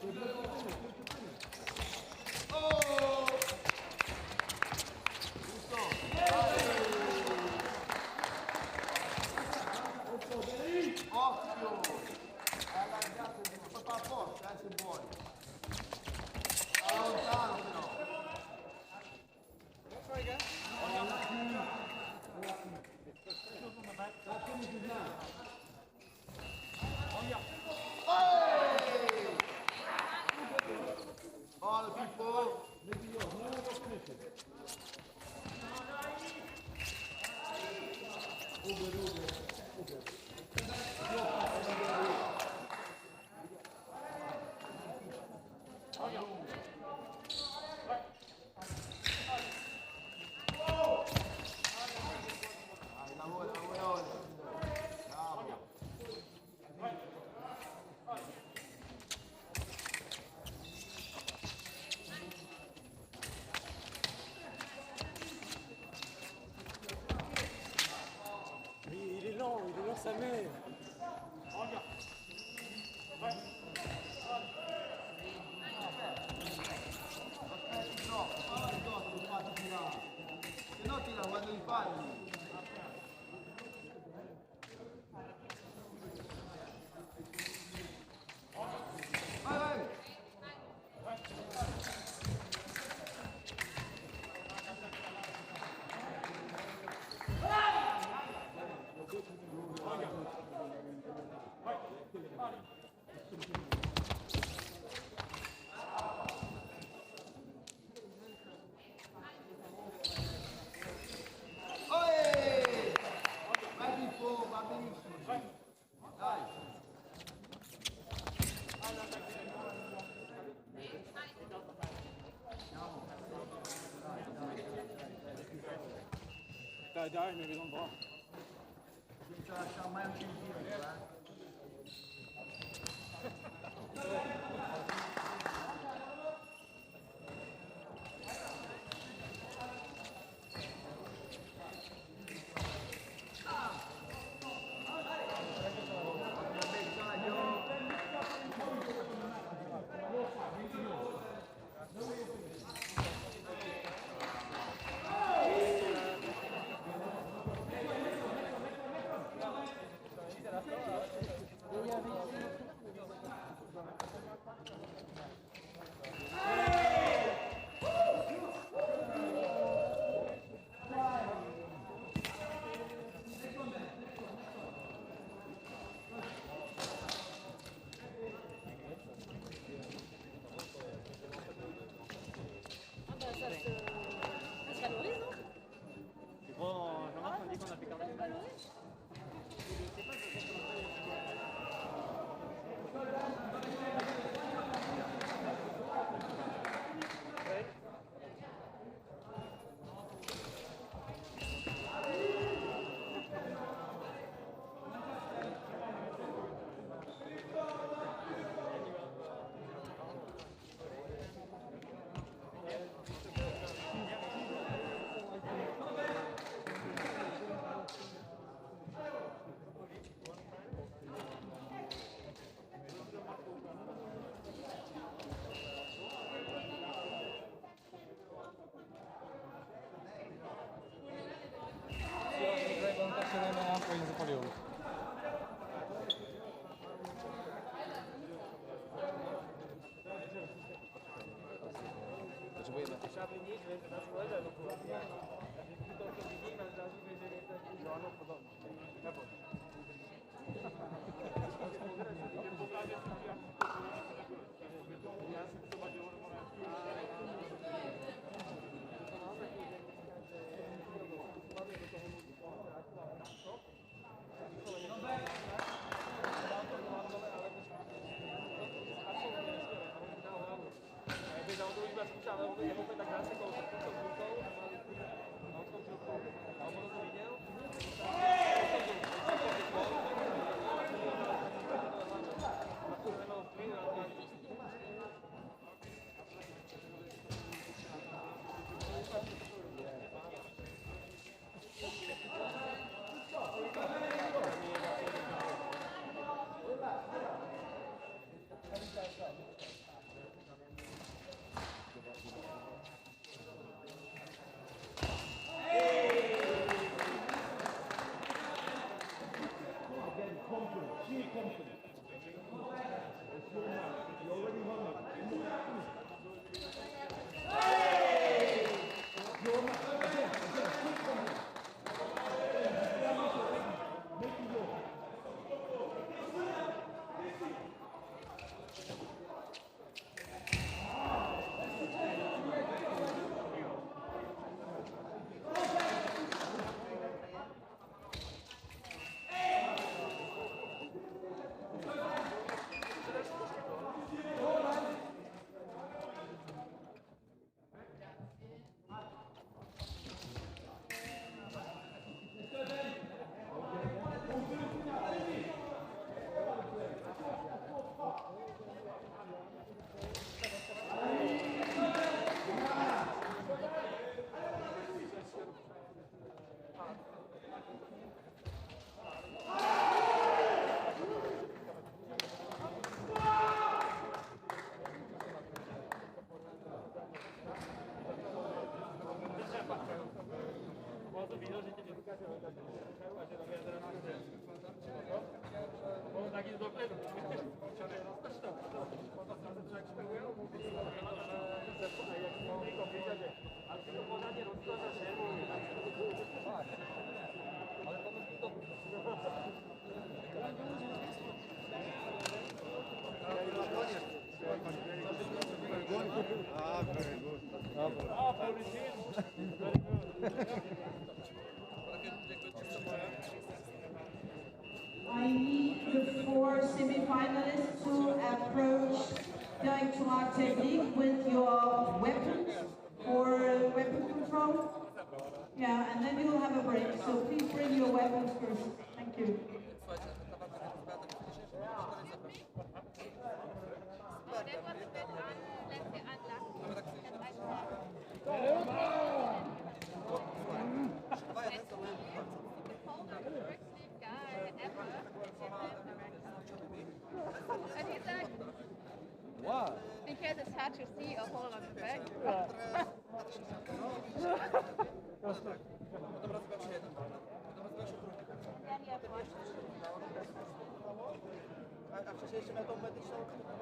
I: Il est lent sa mère. Dai, mi vedo un po'.
E: I need the 4 semi-finalists to approach Directoire Technique with your weapons for weapon control. Yeah, and then you'll have a break, so please bring your weapons first. Thank you.
J: Oh, that was a bit, let's say, unlucky. Because I had the coldest first sleep guy ever. And he's like,
F: Wow.
J: because it's hard to see a hole on the back. Then you have one.
F: A wcześniej jeszcze miał tą medyczną wszystko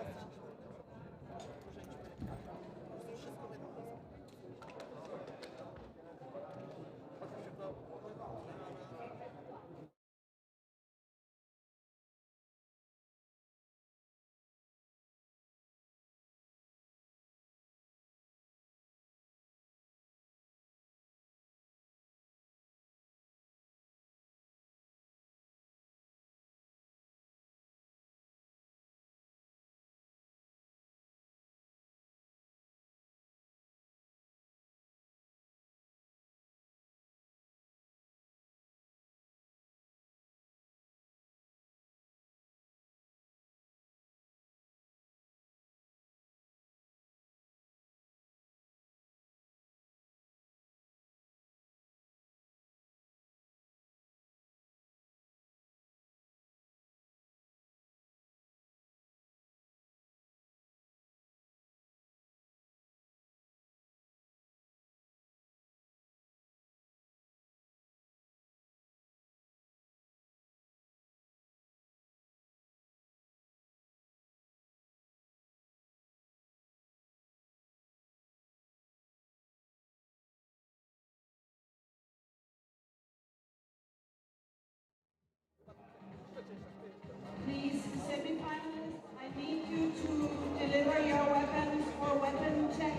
E: Please, semi-finalists, I need you to deliver your weapons for weapon check,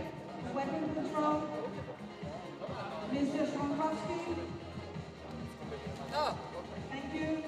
E: weapon control. Mr. Schwankowski. Thank you.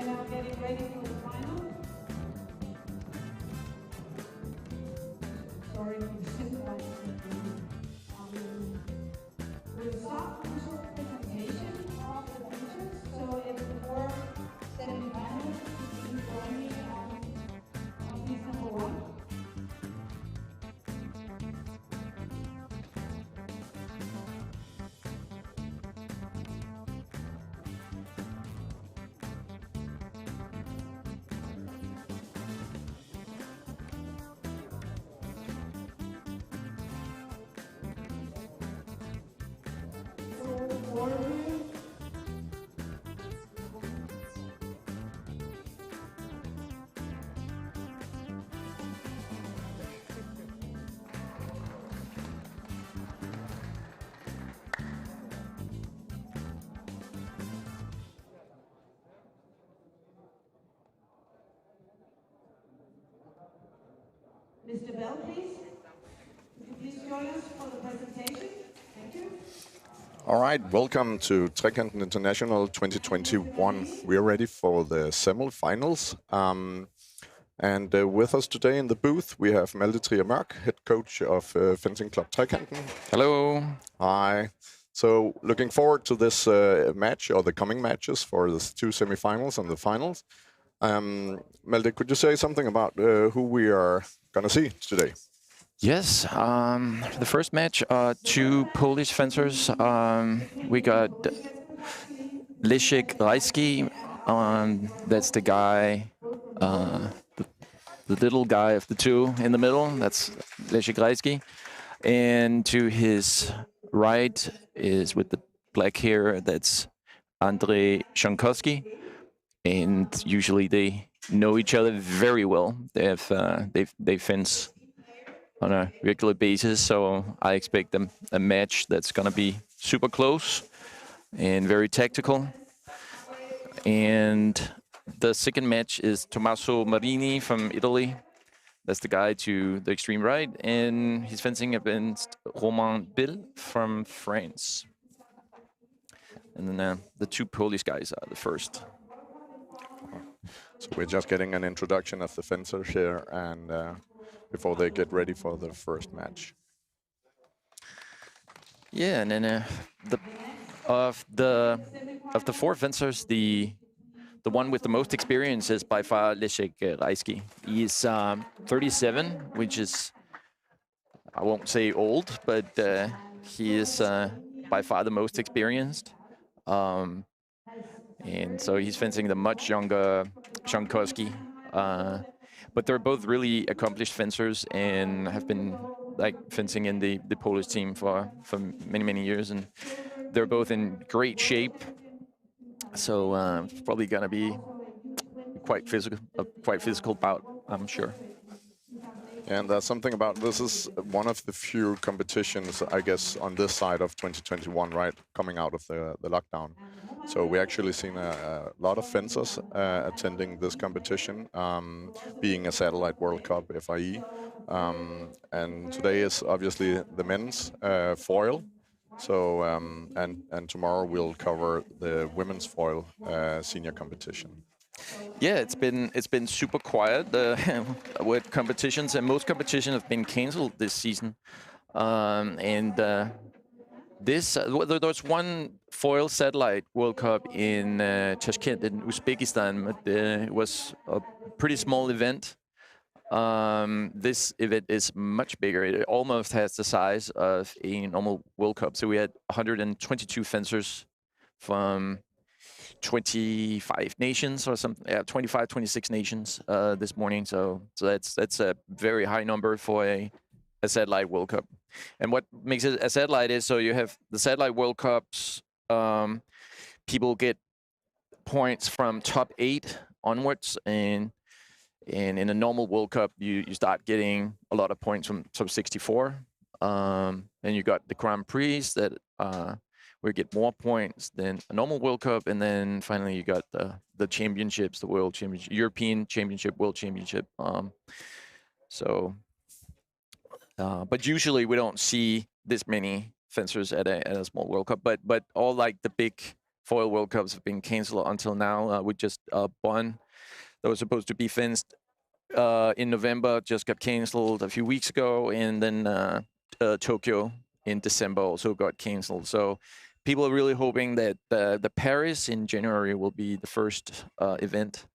E: They're now getting ready for the final. Sorry for the simple. We'll start with a short presentation of the features. So it's the four semi-finals between Germany and piece number one. Mr. Bell, please. Could you please join us for the presentation? Thank you.
A: All right, welcome to Trekanten International 2021. We are ready for the semi-finals. And with us today in the booth, we have Malte Trier Mørk, head coach of fencing club Trekanten.
K: Hello.
A: Hi. So looking forward to this match, or the coming matches for the two semi-finals and the finals. Malte, could you say something about who we are going to see today?
K: Yes, the first match, two Polish fencers. We got Leszek Rajski, that's the guy, the little guy of the two in the middle, that's Leszek Rajski. And to his right is, with the black hair, that's Andrzej Szankowski. And usually they know each other very well. They fence on a regular basis, so I expect a match that's going to be super close and very tactical. And the second match is Tommaso Marini from Italy. That's the guy to the extreme right, and he's fencing against Romain Bill from France. And then the two Polish guys are the first.
A: So we're just getting an introduction of the fencers here, and before they get ready for the first match.
K: Yeah, and then of the four fencers, the one with the most experience is by far Leszek Rajski. He's 37, which is, I won't say old, but he is by far the most experienced. And so he's fencing the much younger Szankowski. But they're both really accomplished fencers and have been fencing in the Polish team for many, many years. And they're both in great shape. So it's probably going to be a quite physical bout, I'm sure.
A: And there's something about this is one of the few competitions, I guess, on this side of 2021, right, coming out of the lockdown. So we actually seen a lot of fencers attending this competition, being a Satellite World Cup FIE. And today is obviously the men's foil. So and tomorrow we'll cover the women's foil senior competition.
K: Yeah, it's been super quiet with competitions, and most competitions have been canceled this season. There's one foil satellite World Cup in Tashkent in Uzbekistan, but it was a pretty small event. This event is much bigger. It almost has the size of a normal World Cup. So we had 122 fencers from 25 nations or something, 25, 26 nations this morning. So that's a very high number for a satellite World Cup. And what makes it a satellite is, so you have the satellite World Cups, people get points from top 8 onwards, and in a normal World Cup, you start getting a lot of points from top 64. And you got the Grand Prix that where you get more points than a normal World Cup, and then finally you got the championships, the World Championship, European Championship, World Championship. But usually we don't see this many fencers at a small World Cup. But all like the big foil World Cups have been cancelled until now. We just one that was supposed to be finished in November just got cancelled a few weeks ago, and then Tokyo in December also got cancelled. So people are really hoping that the Paris in January will be the first event,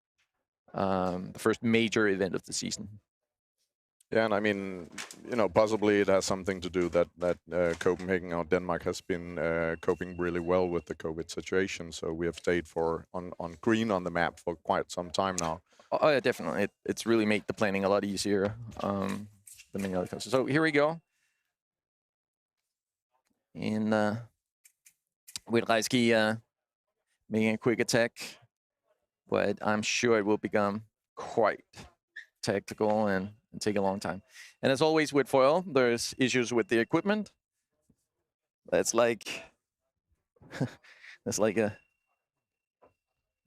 K: the first major event of the season.
A: Yeah, and I mean, you know, possibly it has something to do that Copenhagen or Denmark has been coping really well with the COVID situation. So we have stayed on green on the map for quite some time now.
K: Oh yeah, definitely. It's really made the planning a lot easier than many other countries. So here we go. In with Reiski making a quick attack, but I'm sure it will become quite tactical and take a long time. And as always with foil, there's issues with the equipment. That's like that's like a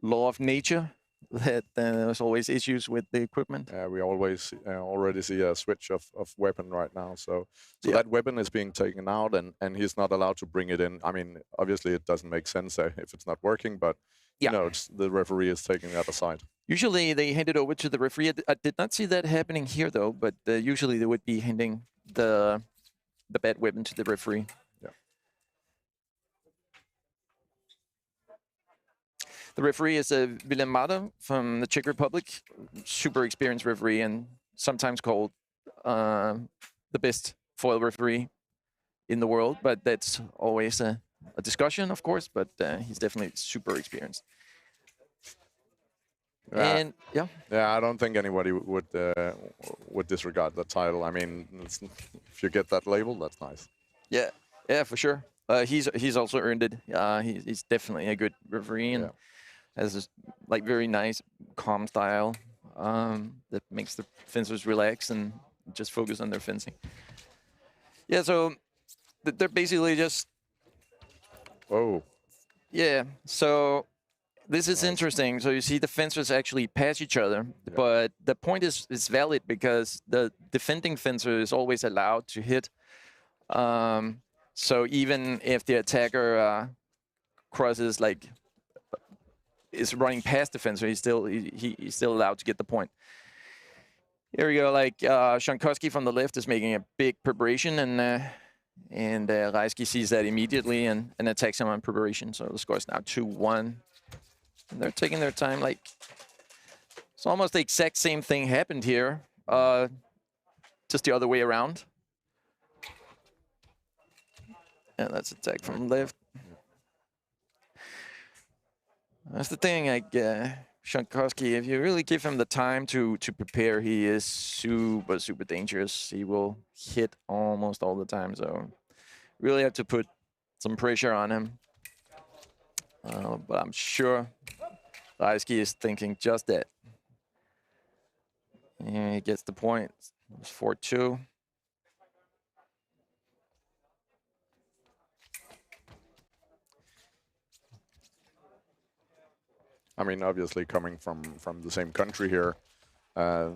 K: law of nature, that there's always issues with the equipment.
A: We always already see a switch of weapon right now. So that weapon is being taken out, and he's not allowed to bring it in. I mean, obviously it doesn't make sense if it's not working, but you know, the referee is taking that aside.
K: Usually they hand it over to the referee. I did not see that happening here though, but usually they would be handing the bad weapon to the referee. The referee is Willem Mader from the Czech Republic, super experienced referee and sometimes called the best foil referee in the world, but that's always a discussion, of course, but he's definitely super experienced. And yeah,
A: I don't think anybody would disregard that title. I mean, if you get that label, that's nice.
K: Yeah, for sure. He's also earned it. He's definitely a good referee and has this like very nice, calm style that makes the fencers relax and just focus on their fencing. Yeah, so they're basically just.
A: Oh.
K: Yeah, so. This is interesting. So you see the fencers actually pass each other, but the point is valid because the defending fencer is always allowed to hit. So even if the attacker crosses, like, is running past the fencer, he's still allowed to get the point. Here we go. Like Shankoski from the left is making a big preparation, and Reiski sees that immediately and attacks him on preparation. So the score is now 2-1. And they're taking their time. Like, it's almost the exact same thing happened here, just the other way around. And that's attack from left. That's the thing, like Shankoski, if you really give him the time to prepare, he is super, super dangerous. He will hit almost all the time, so really have to put some pressure on him. But I'm sure Reiski is thinking just that. And he gets the point. It's 4-2.
A: I mean, obviously coming from the same country here,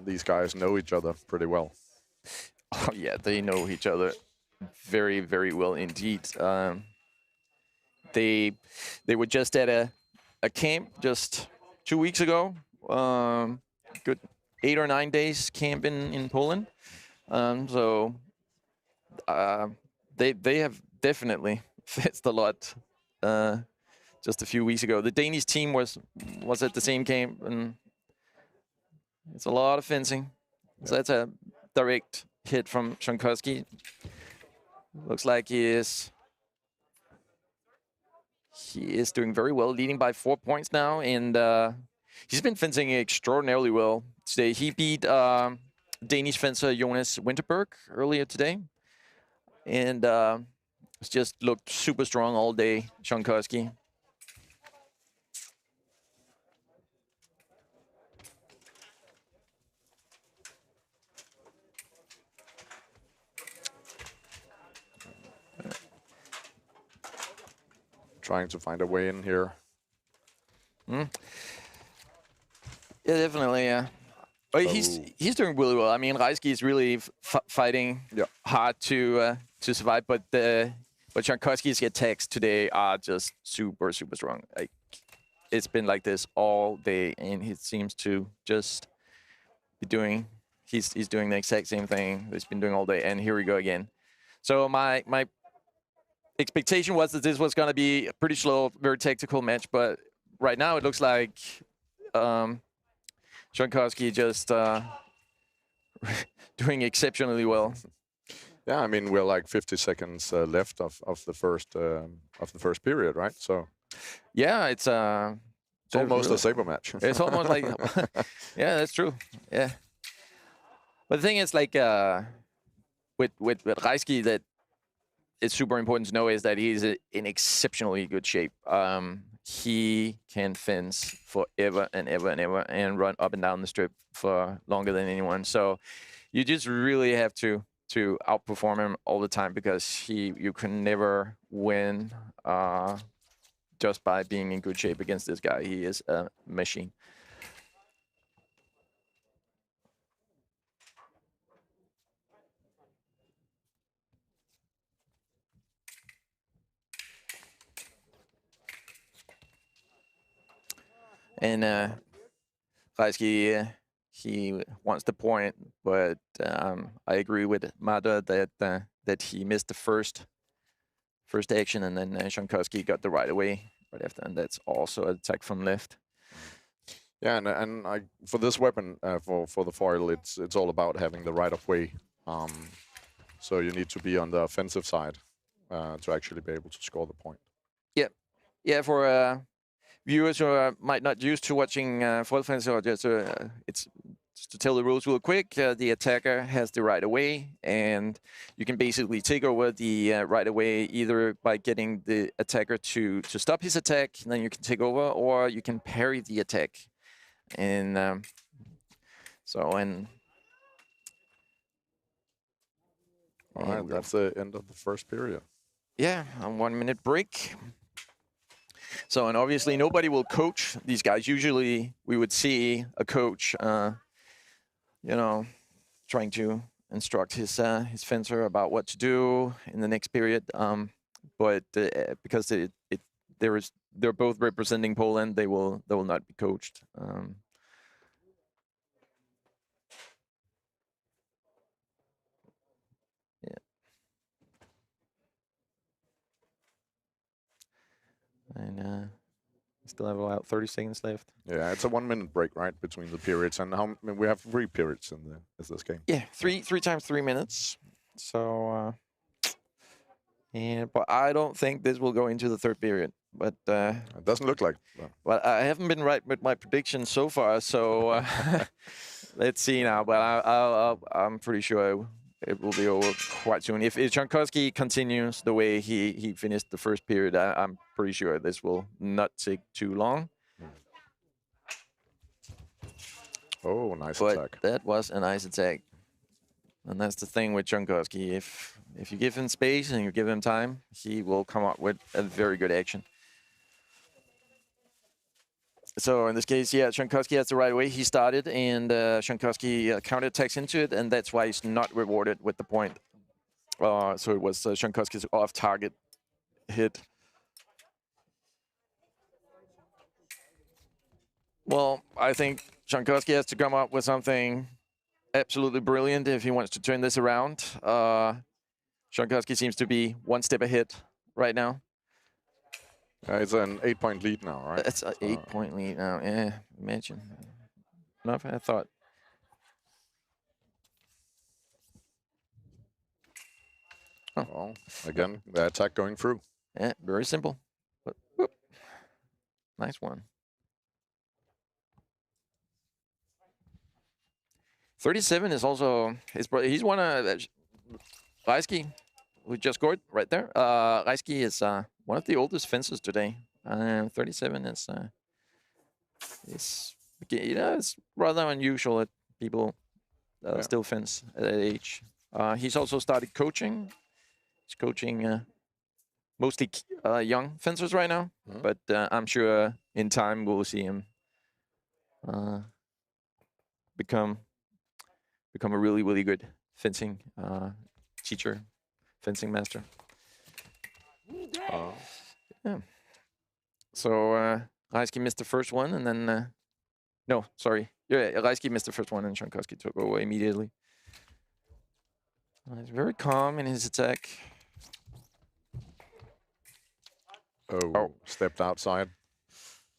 A: these guys know each other pretty well.
K: Oh yeah, they know each other very, very well indeed. They were just at a camp just 2 weeks ago. Good 8 or 9 days camp in Poland. So they have definitely fenced a lot just a few weeks ago. The Danish team was at the same camp, and it's a lot of fencing. So that's a direct hit from Shankoski. Looks like he is doing very well, leading by 4 points now, and he's been fencing extraordinarily well today. He beat Danish fencer Jonas Winterberg earlier today, and just looked super strong all day, Shankoski.
A: Trying to find a way in here.
K: Yeah, definitely. Yeah. But he's doing really well. I mean, Reiski is really fighting hard to survive, but But Shankovsky's attacks today are just super, super strong. Like, it's been like this all day, and he seems to just be doing. He's doing the exact same thing he's been doing all day, and here we go again. So my expectation was that this was going to be a pretty slow, very tactical match, but right now it looks like Shankovsky just doing exceptionally well.
A: Yeah, I mean, we're like 50 seconds left of the first period, right? So
K: yeah, it's
A: almost a saber match.
K: It's almost like yeah, that's true. Yeah, but the thing is, like with Reisky, that it's super important to know is that he's in exceptionally good shape. He can fence forever and ever and ever and run up and down the strip for longer than anyone. So you just really have to outperform him all the time, because you can never win just by being in good shape against this guy. He is a machine. And Reisky, he wants the point, but I agree with Mada that he missed the first action, and then Shankovsky got the right away right after, and that's also an attack from left.
A: Yeah, and for this weapon, for the foil, it's all about having the right of way. So you need to be on the offensive side to actually be able to score the point.
K: Yeah. For viewers who might not used to watching foil fence, or just to tell the rules real quick, the attacker has the right of way, and you can basically take over the right of way either by getting the attacker to stop his attack, and then you can take over, or you can parry the attack. And
A: all right, that's the end of the first period.
K: Yeah, a 1 minute break. So, and obviously nobody will coach these guys. Usually we would see a coach, trying to instruct his fencer about what to do in the next period. But because they're both representing Poland, they will not be coached. And still have about 30 seconds left.
A: Yeah, it's a 1 minute break, right, between the periods. And we have 3 periods in this game.
K: Yeah, three times 3 minutes. So, but I don't think this will go into the third period. But
A: it doesn't look like.
K: Well, I haven't been right with my predictions so far. So let's see now. But I'm pretty sure it will be over quite soon. If Shankovsky continues the way he finished the first period, I'm pretty sure this will not take too long.
A: Oh, nice
K: but
A: attack.
K: That was a nice attack. And that's the thing with Shankovsky. If you give him space and you give him time, he will come up with a very good action. So in this case, yeah, Shankovsky has the right way. He started, and Shankovsky counterattacks into it, and that's why he's not rewarded with the point. So it was Shankovsky's off-target hit. Well, I think Shankovsky has to come up with something absolutely brilliant if he wants to turn this around. Shankovsky seems to be one step ahead right now.
A: It's an 8-point lead now, right?
K: It's an 8-point lead now. Yeah, imagine. Enough, I thought.
A: Oh. Well, again, the attack going through.
K: Yeah, very simple. But, whoop. Nice one. 37 is also he's one of Reisky, who just scored right there. Reisky is one of the oldest fencers today. 37 is it's rather unusual that people still fence at that age. He's also started coaching. He's coaching mostly young fencers right now, but I'm sure in time we'll see him become a really, really good fencing teacher, fencing master. Yeah. So Reisky missed the first one, and then no, sorry, yeah, Reisky missed the first one, and Shankoski took away immediately. He's very calm in his attack.
L: Oh, stepped outside.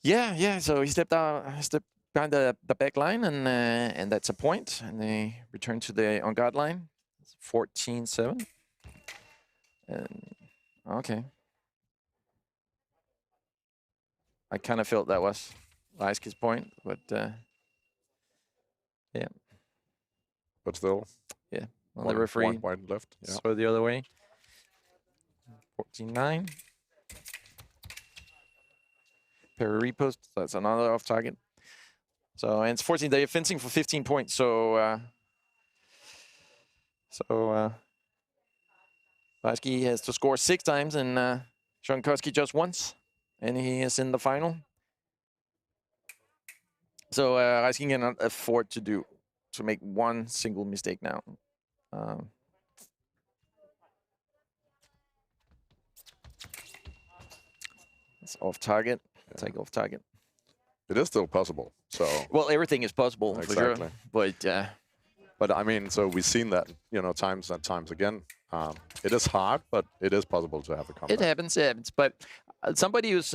K: Yeah. So he stepped behind the back line, and that's a point. And they return to the on guard line. It's 14-7. And okay. I kind of felt that was Reisky's point, but yeah.
L: But still.
K: Yeah. Well, the referee
L: one point left. Yeah.
K: so the other way. 14-9. Parry repost. That's another off target. So and it's 14. They're fencing for 15 points. So Reisky has to score 6 times, and Shankoski just once, and he is in the final. So Reisky cannot afford to make one single mistake now. It's off target. Take off target.
L: It is still possible. So
K: well, everything is possible
L: exactly.
K: For sure.
L: But I mean, so we've seen that times and times again. It is hard, but it is possible to have a comeback.
K: It happens. But somebody who's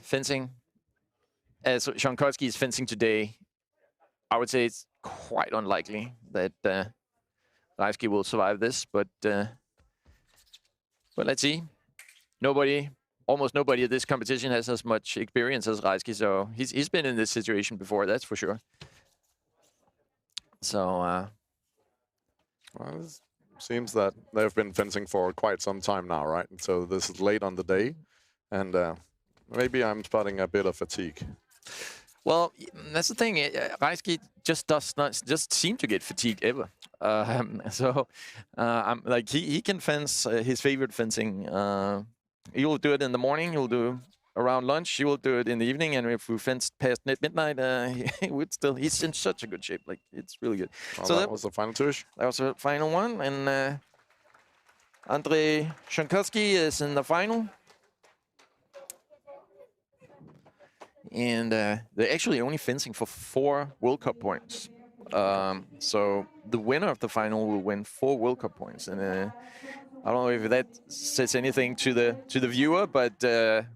K: fencing, as Shankoski is fencing today, I would say it's quite unlikely that Reisky will survive this. But let's see. Almost nobody at this competition has as much experience as Reisky, so he's been in this situation before, that's for sure. So,
L: well, it seems that they've been fencing for quite some time now, right? So this is late on the day, and maybe I'm spotting a bit of fatigue.
K: Well, that's the thing. Reisky just does not seem to get fatigued ever. I'm like he can fence his favorite fencing. He will do it in the morning. He will do around lunch. He will do it in the evening. And if we fenced past midnight, he would still. He's in such a good shape. Like it's really good.
L: Well,
K: so
L: that was the final touch.
K: That was the final one, and Andrei Shankoski is in the final. And they're actually only fencing for 4 World Cup points. So the winner of the final will win 4 World Cup points, and I don't know if that says anything to the viewer, but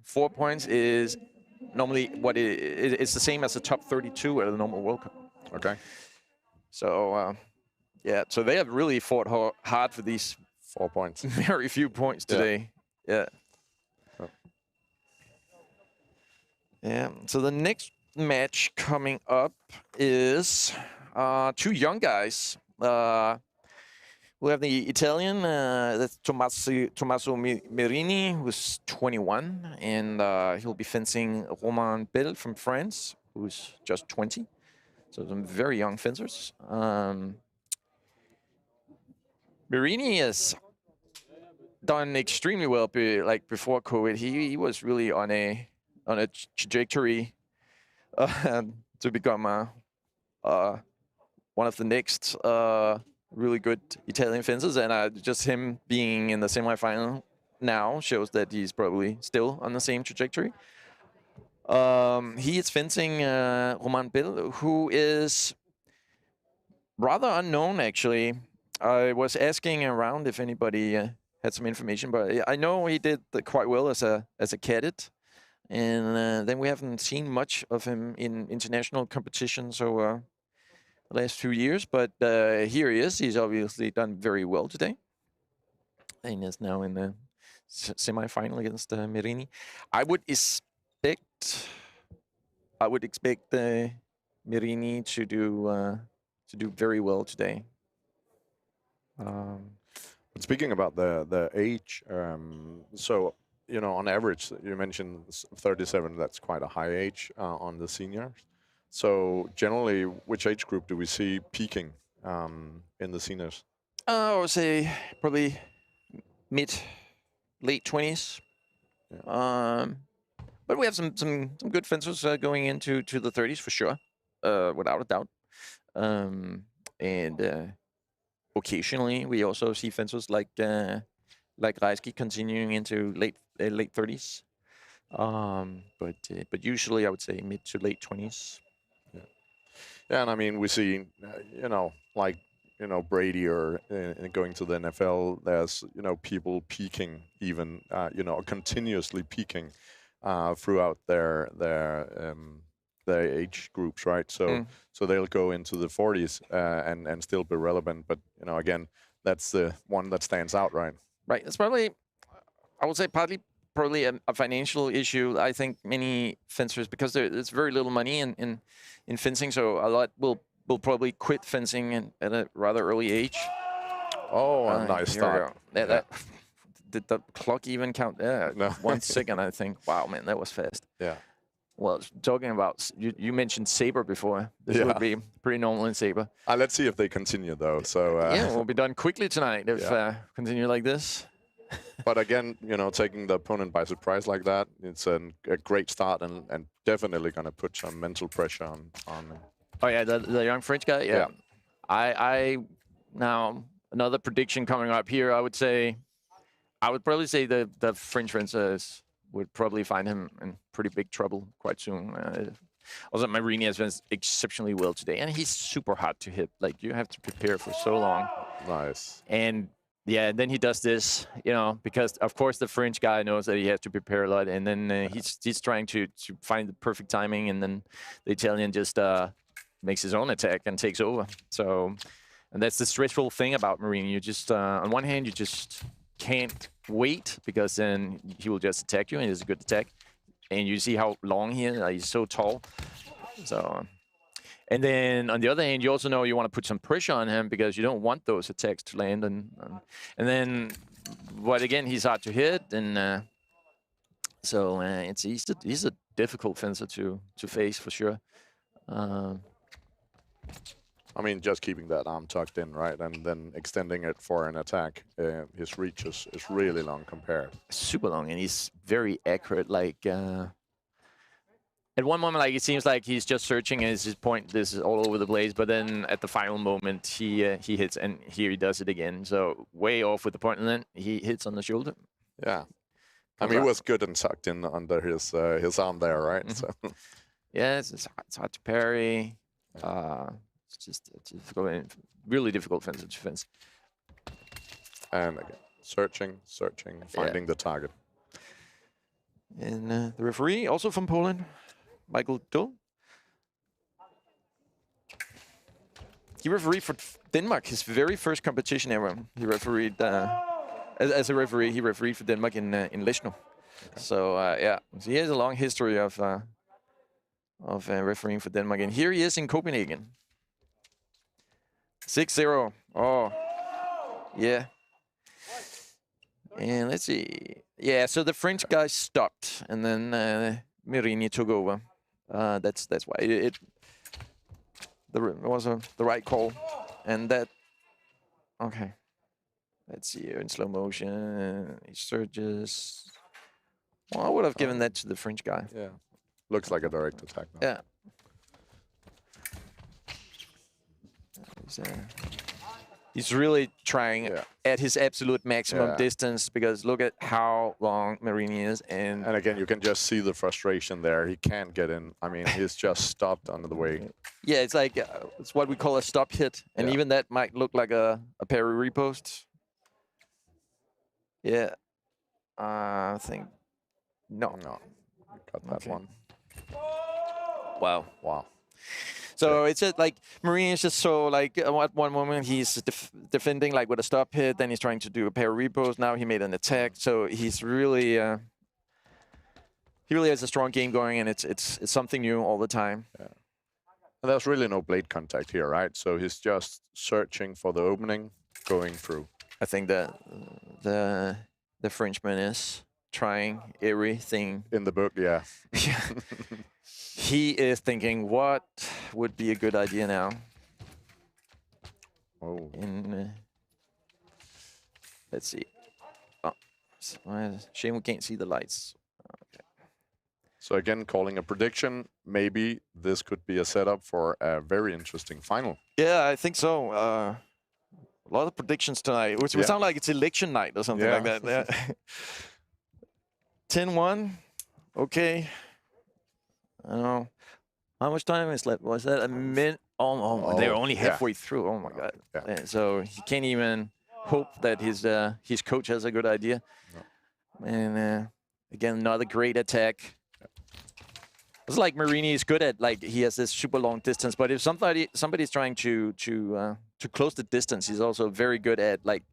K: 4 points is normally what it's the same as the top 32 at a normal World Cup.
L: Okay.
K: So yeah, so they have really fought hard for these
L: 4 points.
K: Very few points today. Yeah. Yeah. So the next match coming up is 2 young guys. We have the Italian, that's Tommaso Merini, who's 21, and he'll be fencing Romain Bell from France, who's just 20. So some very young fencers. Merini has done extremely well. Before COVID, he was really on a trajectory to become one of the next really good Italian fencers, and just him being in the semifinal now shows that he's probably still on the same trajectory. He is fencing Romain Bell, who is rather unknown, actually. I was asking around if anybody had some information, but I know he did quite well as a cadet, and then we haven't seen much of him in international competitions over the last few years. But here he is. He's obviously done very well today, and is now in the semi-final against Merini. I would expect Merini to do very well today.
L: But speaking about the age, so on average, you mentioned 37. That's quite a high age on the seniors. So generally, which age group do we see peaking in the seniors?
K: I would say probably late 20s. Yeah. But we have some good fencers going into the 30s for sure, without a doubt. And occasionally we also see fencers like like Reisky continuing into late 30s. But usually I would say mid to late 20s.
L: Yeah, and I mean we see, like Brady or going to the NFL. There's people peaking even, continuously peaking throughout their age groups, right? So they'll go into the 40s and still be relevant. But again, that's the one that stands out, right?
K: Right. It's probably, I would say, probably a financial issue. I think many fencers, because there's very little money in fencing, so a lot will probably quit fencing at a rather early age.
L: Oh, a nice start.
K: Did the clock even count? Yeah,
L: No.
K: 1 second, I think. Wow, man, that was fast.
L: Yeah.
K: Well, talking about, you mentioned Sabre before. This would be pretty normal in Sabre.
L: Let's see if they continue, though. So
K: yeah, we'll be done quickly tonight if continue like this.
L: But again, taking the opponent by surprise like that, it's a great start and definitely going to put some mental pressure on them.
K: Oh, yeah, the young French guy? Yeah. I now, another prediction coming up here, I would probably say the French fencers would probably find him in pretty big trouble quite soon. Also, Marini has been exceptionally well today, and he's super hard to hit. Like, you have to prepare for so long.
L: Nice.
K: And yeah, then he does this, because of course the French guy knows that he has to prepare a lot, and then he's trying to find the perfect timing, and then the Italian just makes his own attack and takes over. So, and that's the stressful thing about Marini. You just, on one hand, you just can't wait, because then he will just attack you, and it's a good attack. And you see how long he is. He's so tall. So, and then on the other hand, you also know you want to put some pressure on him, because you don't want those attacks to land. And then, but again, he's hard to hit, and so he's a difficult fencer to face for sure.
L: I mean, just keeping that arm tucked in, right, and then extending it for an attack. His reach is really long compared.
K: Super long, and he's very accurate. Like at one moment, like it seems like he's just searching, and his point this is all over the place. But then at the final moment, he hits, and here he does it again. So way off with the point, and then he hits on the shoulder.
L: Yeah, I mean, he was good and tucked in under his arm there, right? So
K: yeah, it's hard to parry. It's just difficult, really difficult fence to fence.
L: And again, searching, finding the target.
K: And the referee, also from Poland, Michael Dull. He refereed for Denmark, his very first competition ever. He refereed, as a referee, he refereed for Denmark in Lechno. Okay. So, yeah, so he has a long history of refereeing for Denmark. And here he is in Copenhagen. 6-0. Oh, yeah. And let's see. Yeah, so the French guy stopped, and then Marini took over. That's why it was the right call. And that, okay. Let's see here in slow motion. He surges. Well, I would have given that to the French guy.
L: Yeah. Looks like a direct attack now.
K: Yeah. He's really trying at his absolute maximum distance, because look at how long Marini is. And
L: again, you can just see the frustration there. He can't get in. I mean, he's just stopped under the way.
K: Yeah, it's like it's what we call a stop hit. And even that might look like a parry repost. Yeah. I think. No.
L: Got that one.
K: Wow. So it's just like Marini is just so like at one moment he's defending like with a stop hit, then he's trying to do a parry repost. Now he made an attack, so he's really he really has a strong game going, and it's something new all the time.
L: Yeah. And there's really no blade contact here, right? So he's just searching for the opening, going through.
K: I think that the Frenchman is trying everything
L: in the book. Yeah.
K: He is thinking, what would be a good idea now?
L: Oh.
K: Let's see. Oh, shame we can't see the lights. Okay.
L: So again, calling a prediction, maybe this could be a setup for a very interesting final.
K: Yeah, I think so. A lot of predictions tonight. Which would sound like it's election night or something like that. Yeah. 10-1. Okay. I don't know. How much time is left? Was that a minute? Oh, they're only halfway through. Oh, my God. Yeah, so he can't even hope that his coach has a good idea. No. And again, another great attack. It's like Marini is good at, like, he has this super long distance, but if somebody's trying to close the distance, he's also very good at, like,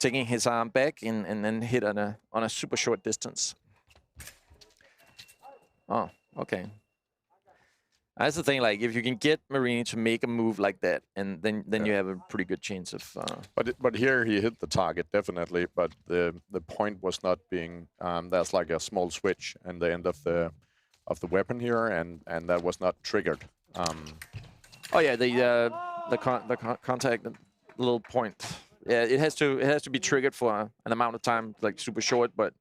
K: taking his arm back and then hit on a super short distance. Oh, okay. That's the thing. Like, if you can get Marini to make a move like that, and then you have a pretty good chance of.
L: But here he hit the target definitely. But the point was not being. There's like a small switch in the end of the weapon here, and that was not triggered.
K: Oh yeah, the contact, the little point. Yeah, it has to be triggered for an amount of time, like super short, but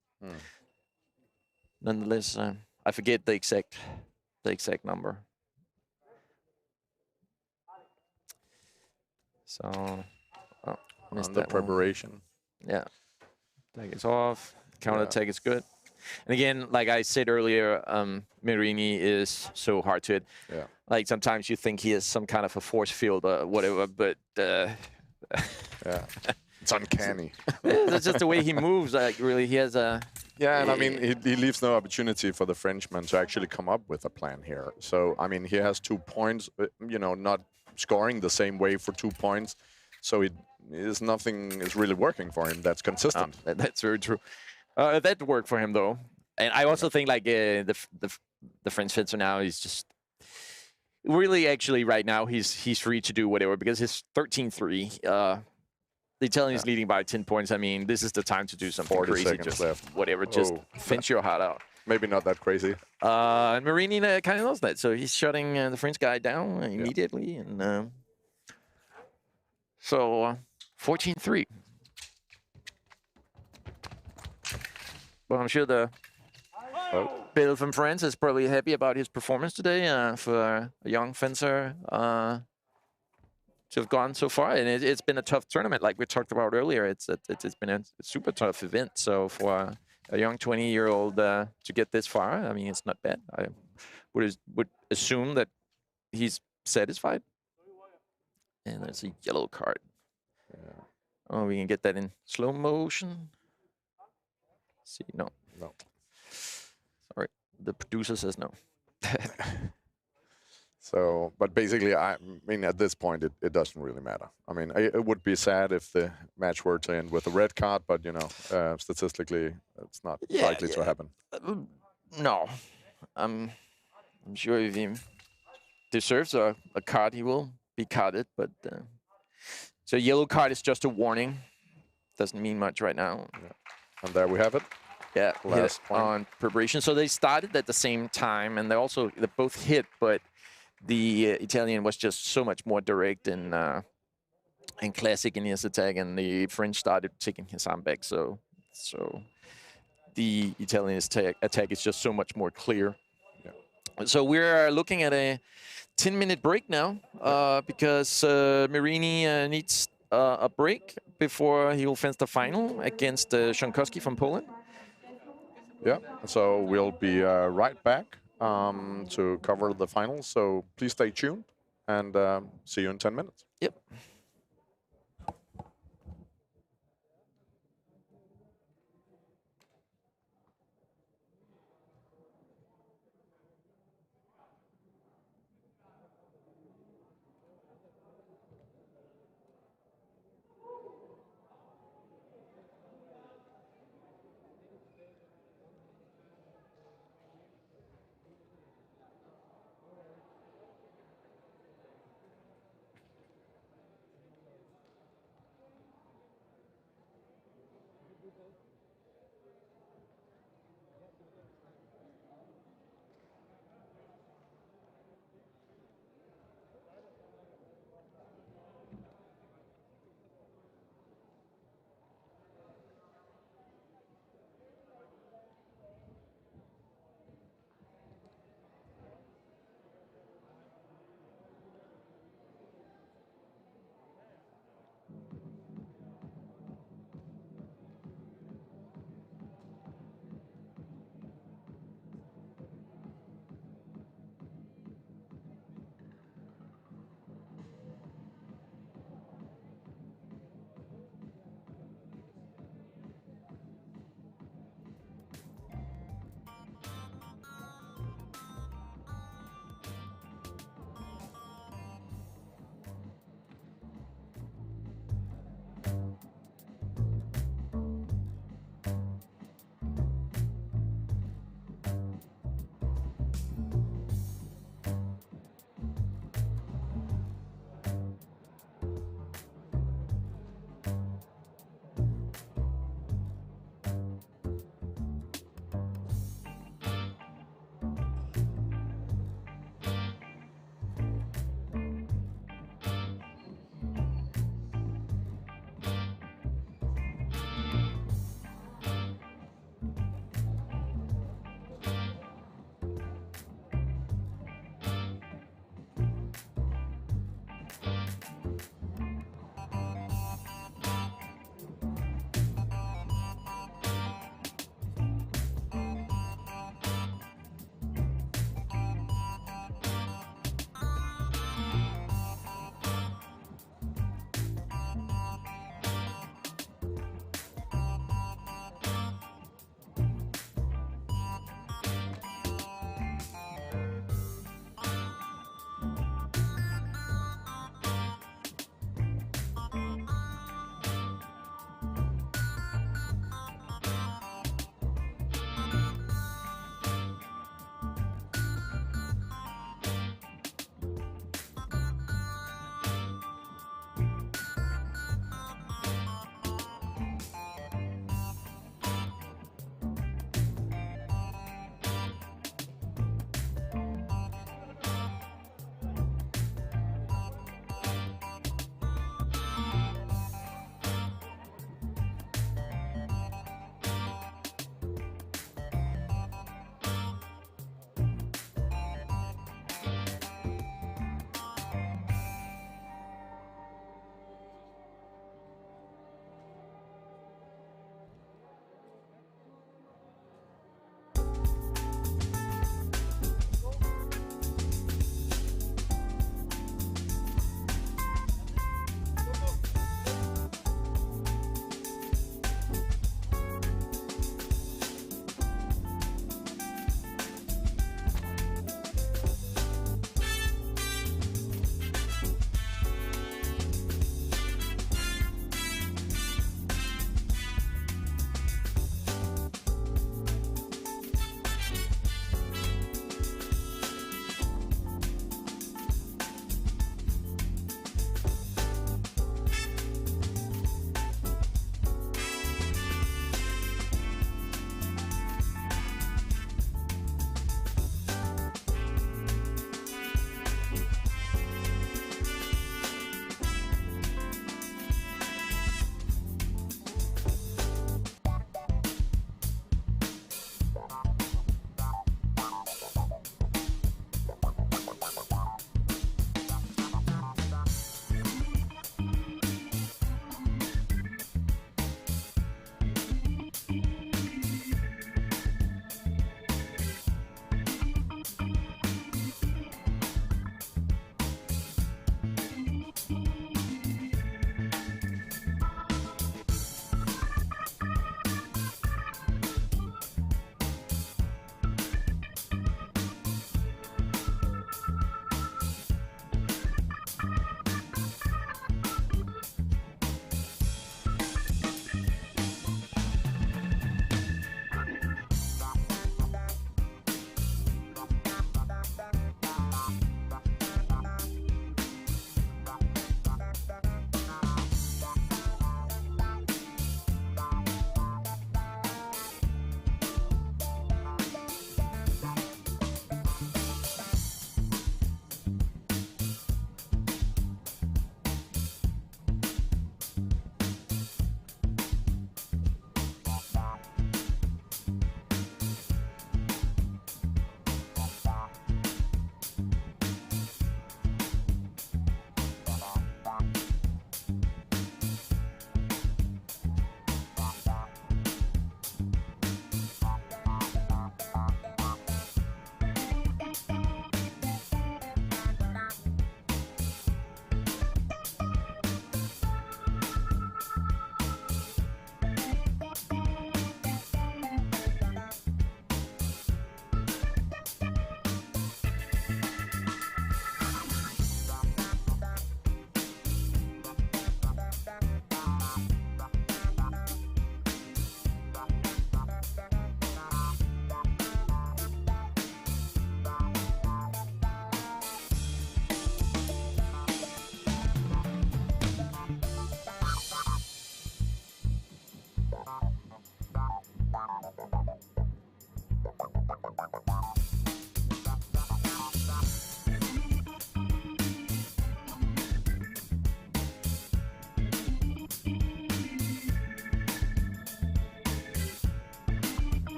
K: nonetheless, I forget the exact number. So, missed that
L: preparation.
K: One. Yeah, take it off. Counter attack is good. And again, like I said earlier, Marini is so hard to hit. Yeah. Like sometimes you think he has some kind of a force field or whatever, but
L: yeah, it's uncanny.
K: That's just the way he moves. Like really, he has a.
L: Yeah, and I mean, he leaves no opportunity for the Frenchman to actually come up with a plan here. So I mean, he has 2 points. You know, not scoring the same way for 2 points. So nothing is really working for him. That's consistent.
K: That's very true. That worked for him though, and I also think like the French fencer now is just really actually right now he's free to do whatever because his 13-3. The Italian is leading by 10 points. I mean, this is the time to do something
L: 40
K: crazy.
L: seconds
K: Just
L: left.
K: Whatever, just fence your heart out.
L: Maybe not that crazy.
K: And Marini kind of knows that, so he's shutting the French guy down immediately, and so 14-3. But I'm sure the Bill from France is probably happy about his performance today for a young fencer to have gone so far. And it's been a tough tournament, like we talked about earlier. It's been a super tough event. So for a young 20-year-old to get this far, I mean, it's not bad. I would assume that he's satisfied. And there's a yellow card. Yeah. Oh, we can get that in slow motion. See, no. Sorry, the producer says no.
L: So, but basically, I mean, at this point, it doesn't really matter. I mean, it would be sad if the match were to end with a red card, but you know, statistically, it's not likely to happen.
K: No, I'm sure if he deserves a card, he will be carded. But so yellow card is just a warning. Doesn't mean much right now.
L: Yeah. And there we have it.
K: Yeah,
L: last point
K: on preparation. So they started at the same time, and they both hit, but the Italian was just so much more direct and classic in his attack, and the French started taking his arm back. So the Italian attack is just so much more clear. Yeah. So we're looking at a 10-minute break now because Marini needs a break before he will fence the final against Szankowski from Poland.
L: Yeah, so we'll be right back to cover the finals. So please stay tuned and see you in 10 minutes.
K: Yep.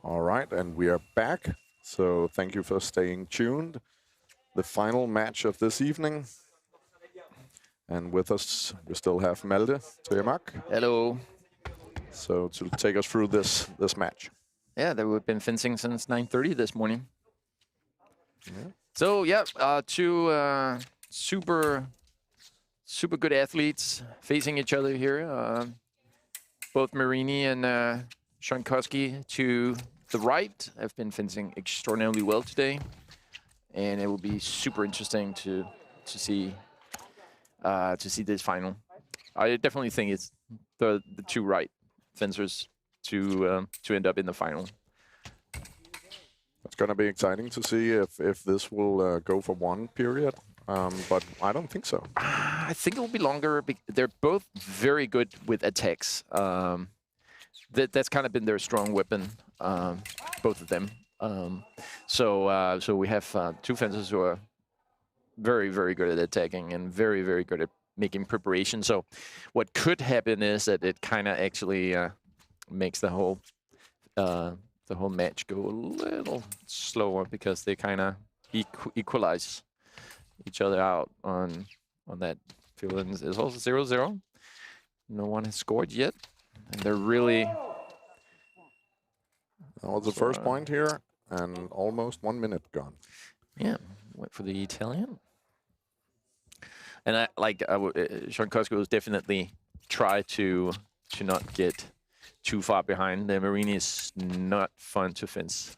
L: All right, and we are back. So thank you for staying tuned. The final match of this evening. And with us, we still have Malte Tremak.
K: Hello.
L: So to take us through this match.
K: Yeah, we've been fencing since 9:30 this morning.
L: Yeah.
K: So yeah, two super good athletes facing each other here. Both Marini and Shankoski to the right have been fencing extraordinarily well today, and it will be super interesting to see this final. I definitely think it's the two right fencers to end up in the final.
L: It's going to be exciting to see if this will go for one period, but I don't think so.
K: I think it will be longer. They're both very good with attacks. That's kind of been their strong weapon, both of them. So we have two fencers who are very, very good at attacking and very, very good at making preparation. So what could happen is that it kind of actually makes the whole match go a little slower because they kind of equalize each other out on that field. And it's also 0-0. No one has scored yet, and they're really.
L: That was the first point here, and almost 1 minute gone.
K: Yeah, went for the Italian. And Shankoski was definitely try to not get too far behind. The Marini is not fun to fence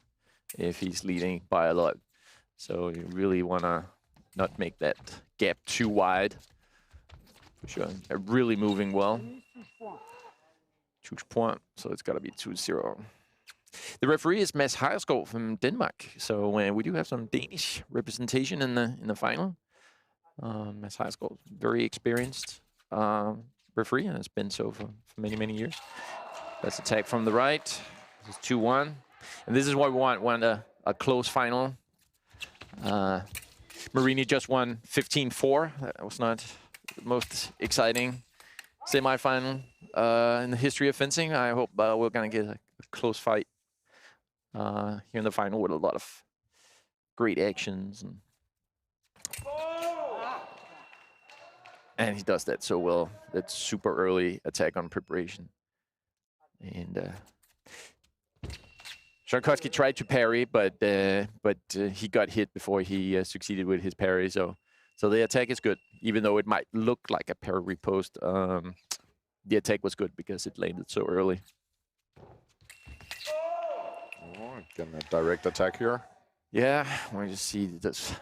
K: if he's leading by a lot. So you really want to not make that gap too wide. For sure. They're really moving well. 2 point, so it's got to be 2-0. The referee is Mads Heierskov from Denmark. So we do have some Danish representation in the final. Mads Heierskov, very experienced referee, and has been so for many, many years. That's attack from the right. This is 2-1. And this is what we want a close final. Marini just won 15-4. That was not the most exciting semi-final in the history of fencing. I hope we're going to get a close fight here in the final with a lot of great actions. And he does that so well. That super early attack on preparation. And Shankoski tried to parry, but he got hit before he succeeded with his parry. So the attack is good, even though it might look like a parry riposte. The attack was good because it landed so early.
L: Oh, getting a direct attack here.
K: Yeah, we just see this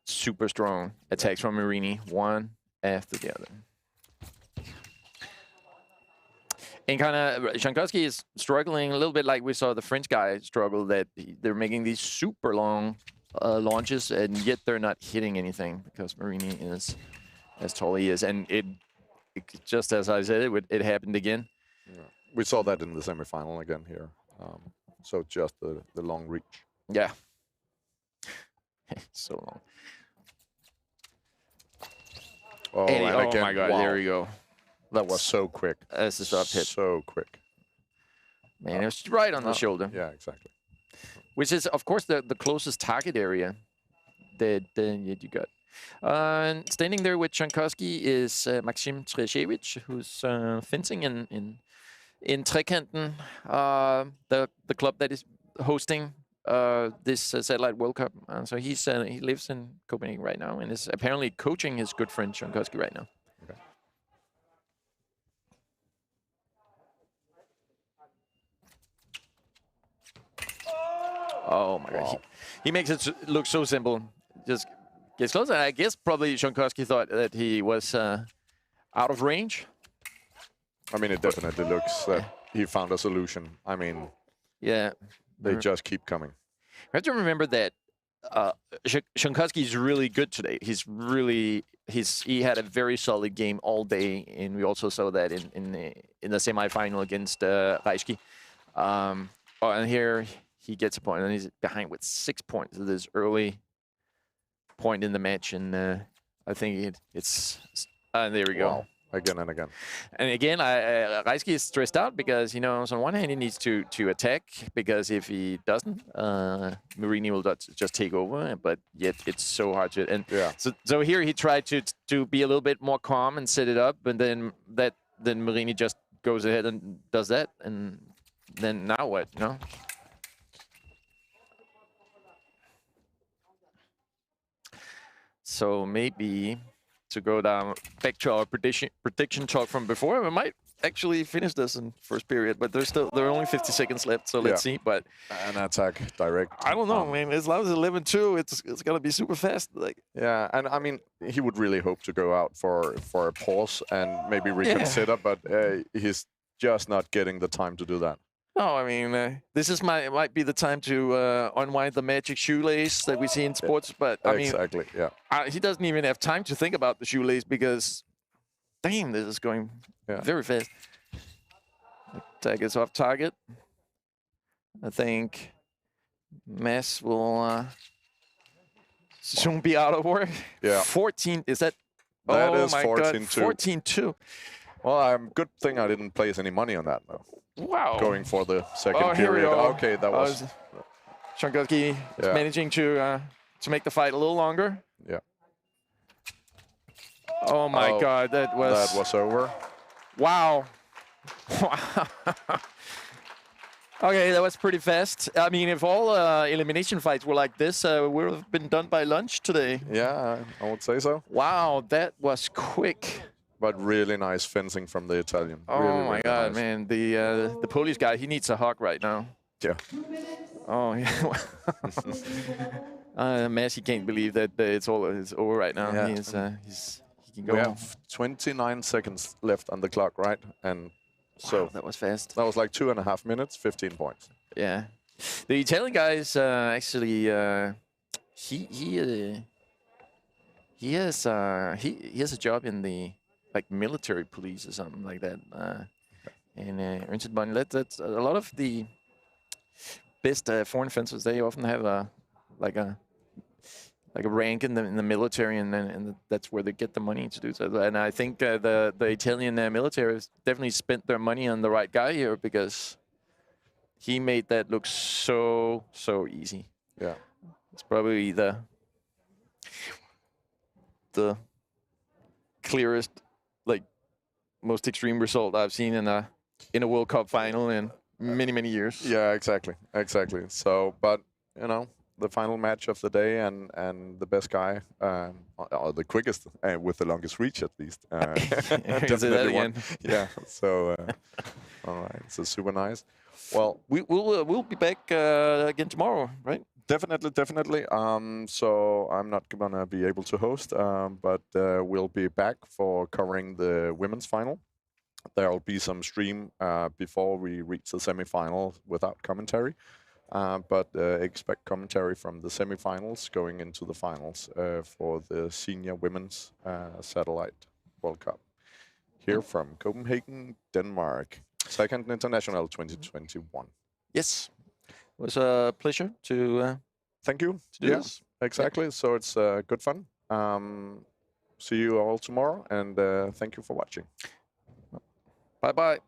K: super strong attacks from Marini, one after the other. And kind of Shankoski is struggling a little bit like we saw the French guy struggle, that they're making these super long launches, and yet they're not hitting anything because Marini is as tall as he is. And it just as I said, it happened again.
L: Yeah. We saw that in the semifinal again here. So just the long reach.
K: Yeah. So long.
L: Oh,
K: and
L: and again,
K: my God,
L: wow.
K: There we go.
L: That was so quick.
K: That's the stop hit.
L: So quick.
K: Man, it was right on the shoulder.
L: Yeah, exactly.
K: Which is, of course, the closest target area that you got. Standing there with Shankoski is Maxim Treshevich, who's fencing in Trekanten, the club that is hosting this Satellite World Cup. So he lives in Copenhagen right now and is apparently coaching his good friend Shankoski right now.
L: Okay.
K: Oh my God! He makes it look so simple. Just gets close. And I guess probably Shankoski thought that he was out of range.
L: I mean, it definitely looks that he found a solution. I mean,
K: yeah,
L: they just keep coming.
K: We have to remember that Shankoski is really good today. He had a very solid game all day, and we also saw that in the semifinal against Reiski. And here he gets a point, and he's behind with 6 points at this early point in the match, and I think it's there we go.
L: Wow. again and again.
K: And again, Reisky is stressed out because, you know, on one hand, he needs to attack, because if he doesn't, Marini will just take over. But yet it's so hard to. And so here he tried to be a little bit more calm and set it up, and then Marini just goes ahead and does that, and then now what? You know. So maybe to go down back to our prediction talk from before, we might actually finish this in first period, but there are only 50 seconds left, so let's see. But
L: an attack direct.
K: I don't know, man. As long as 11-2, it's gonna be super fast. Like,
L: yeah, and I mean, he would really hope to go out for a pause and maybe reconsider, but he's just not getting the time to do that.
K: No, I mean, this is might be the time to unwind the magic shoelace that we see in sports. But I mean,
L: exactly,
K: he doesn't even have time to think about the shoelace because, damn, this is going very fast. Attack is off target. I think Mads will soon be out of work.
L: Yeah.
K: 14, is that?
L: That
K: oh
L: is
K: my
L: 14-2.
K: God, 14-2.
L: Well, good thing I didn't place any money on that, though.
K: Wow.
L: Going for the second
K: Here we
L: period.
K: go.
L: Okay, that was...
K: Shankowski is managing to make the fight a little longer.
L: Yeah.
K: Oh my God, that was
L: over.
K: Wow. Okay, that was pretty fast. I mean, if all elimination fights were like this, we would have been done by lunch today.
L: Yeah, I would say so.
K: Wow, that was quick.
L: But really nice fencing from the Italian.
K: Oh
L: really,
K: my God,
L: nice.
K: man! The Polish guy, he needs a hug right now.
L: Yeah.
K: Oh yeah. Mads, he can't believe that it's over right now.
L: Yeah.
K: He can go.
L: We have 29 seconds left on the clock, right? And so
K: wow, that was fast.
L: That was like 2.5 minutes, 15 points.
K: Yeah. The Italian guy is actually he has a job in the military police or something like that, and earns money. That's a lot of the best foreign fencers. They often have a rank in the military, and that's where they get the money to do so. And I think the Italian military has definitely spent their money on the right guy here, because he made that look so easy.
L: Yeah,
K: it's probably the clearest, most extreme result I've seen in a World Cup final in many years.
L: Yeah, exactly. So, but you know, the final match of the day, and the best guy, or the quickest with the longest reach at least. Definitely one. Yeah. So, all right. So super nice. Well,
K: we'll be back again tomorrow, right?
L: Definitely. So I'm not gonna be able to host, but we'll be back for covering the women's final. There will be some stream before we reach the semi-final without commentary, but expect commentary from the semi-finals going into the finals for the senior women's Satellite World Cup here from Copenhagen, Denmark. Trekanten International 2021.
K: Yes. It was a pleasure to
L: thank you.
K: To do this.
L: Exactly. Yeah. So it's good fun. See you all tomorrow, and thank you for watching.
K: Bye-bye.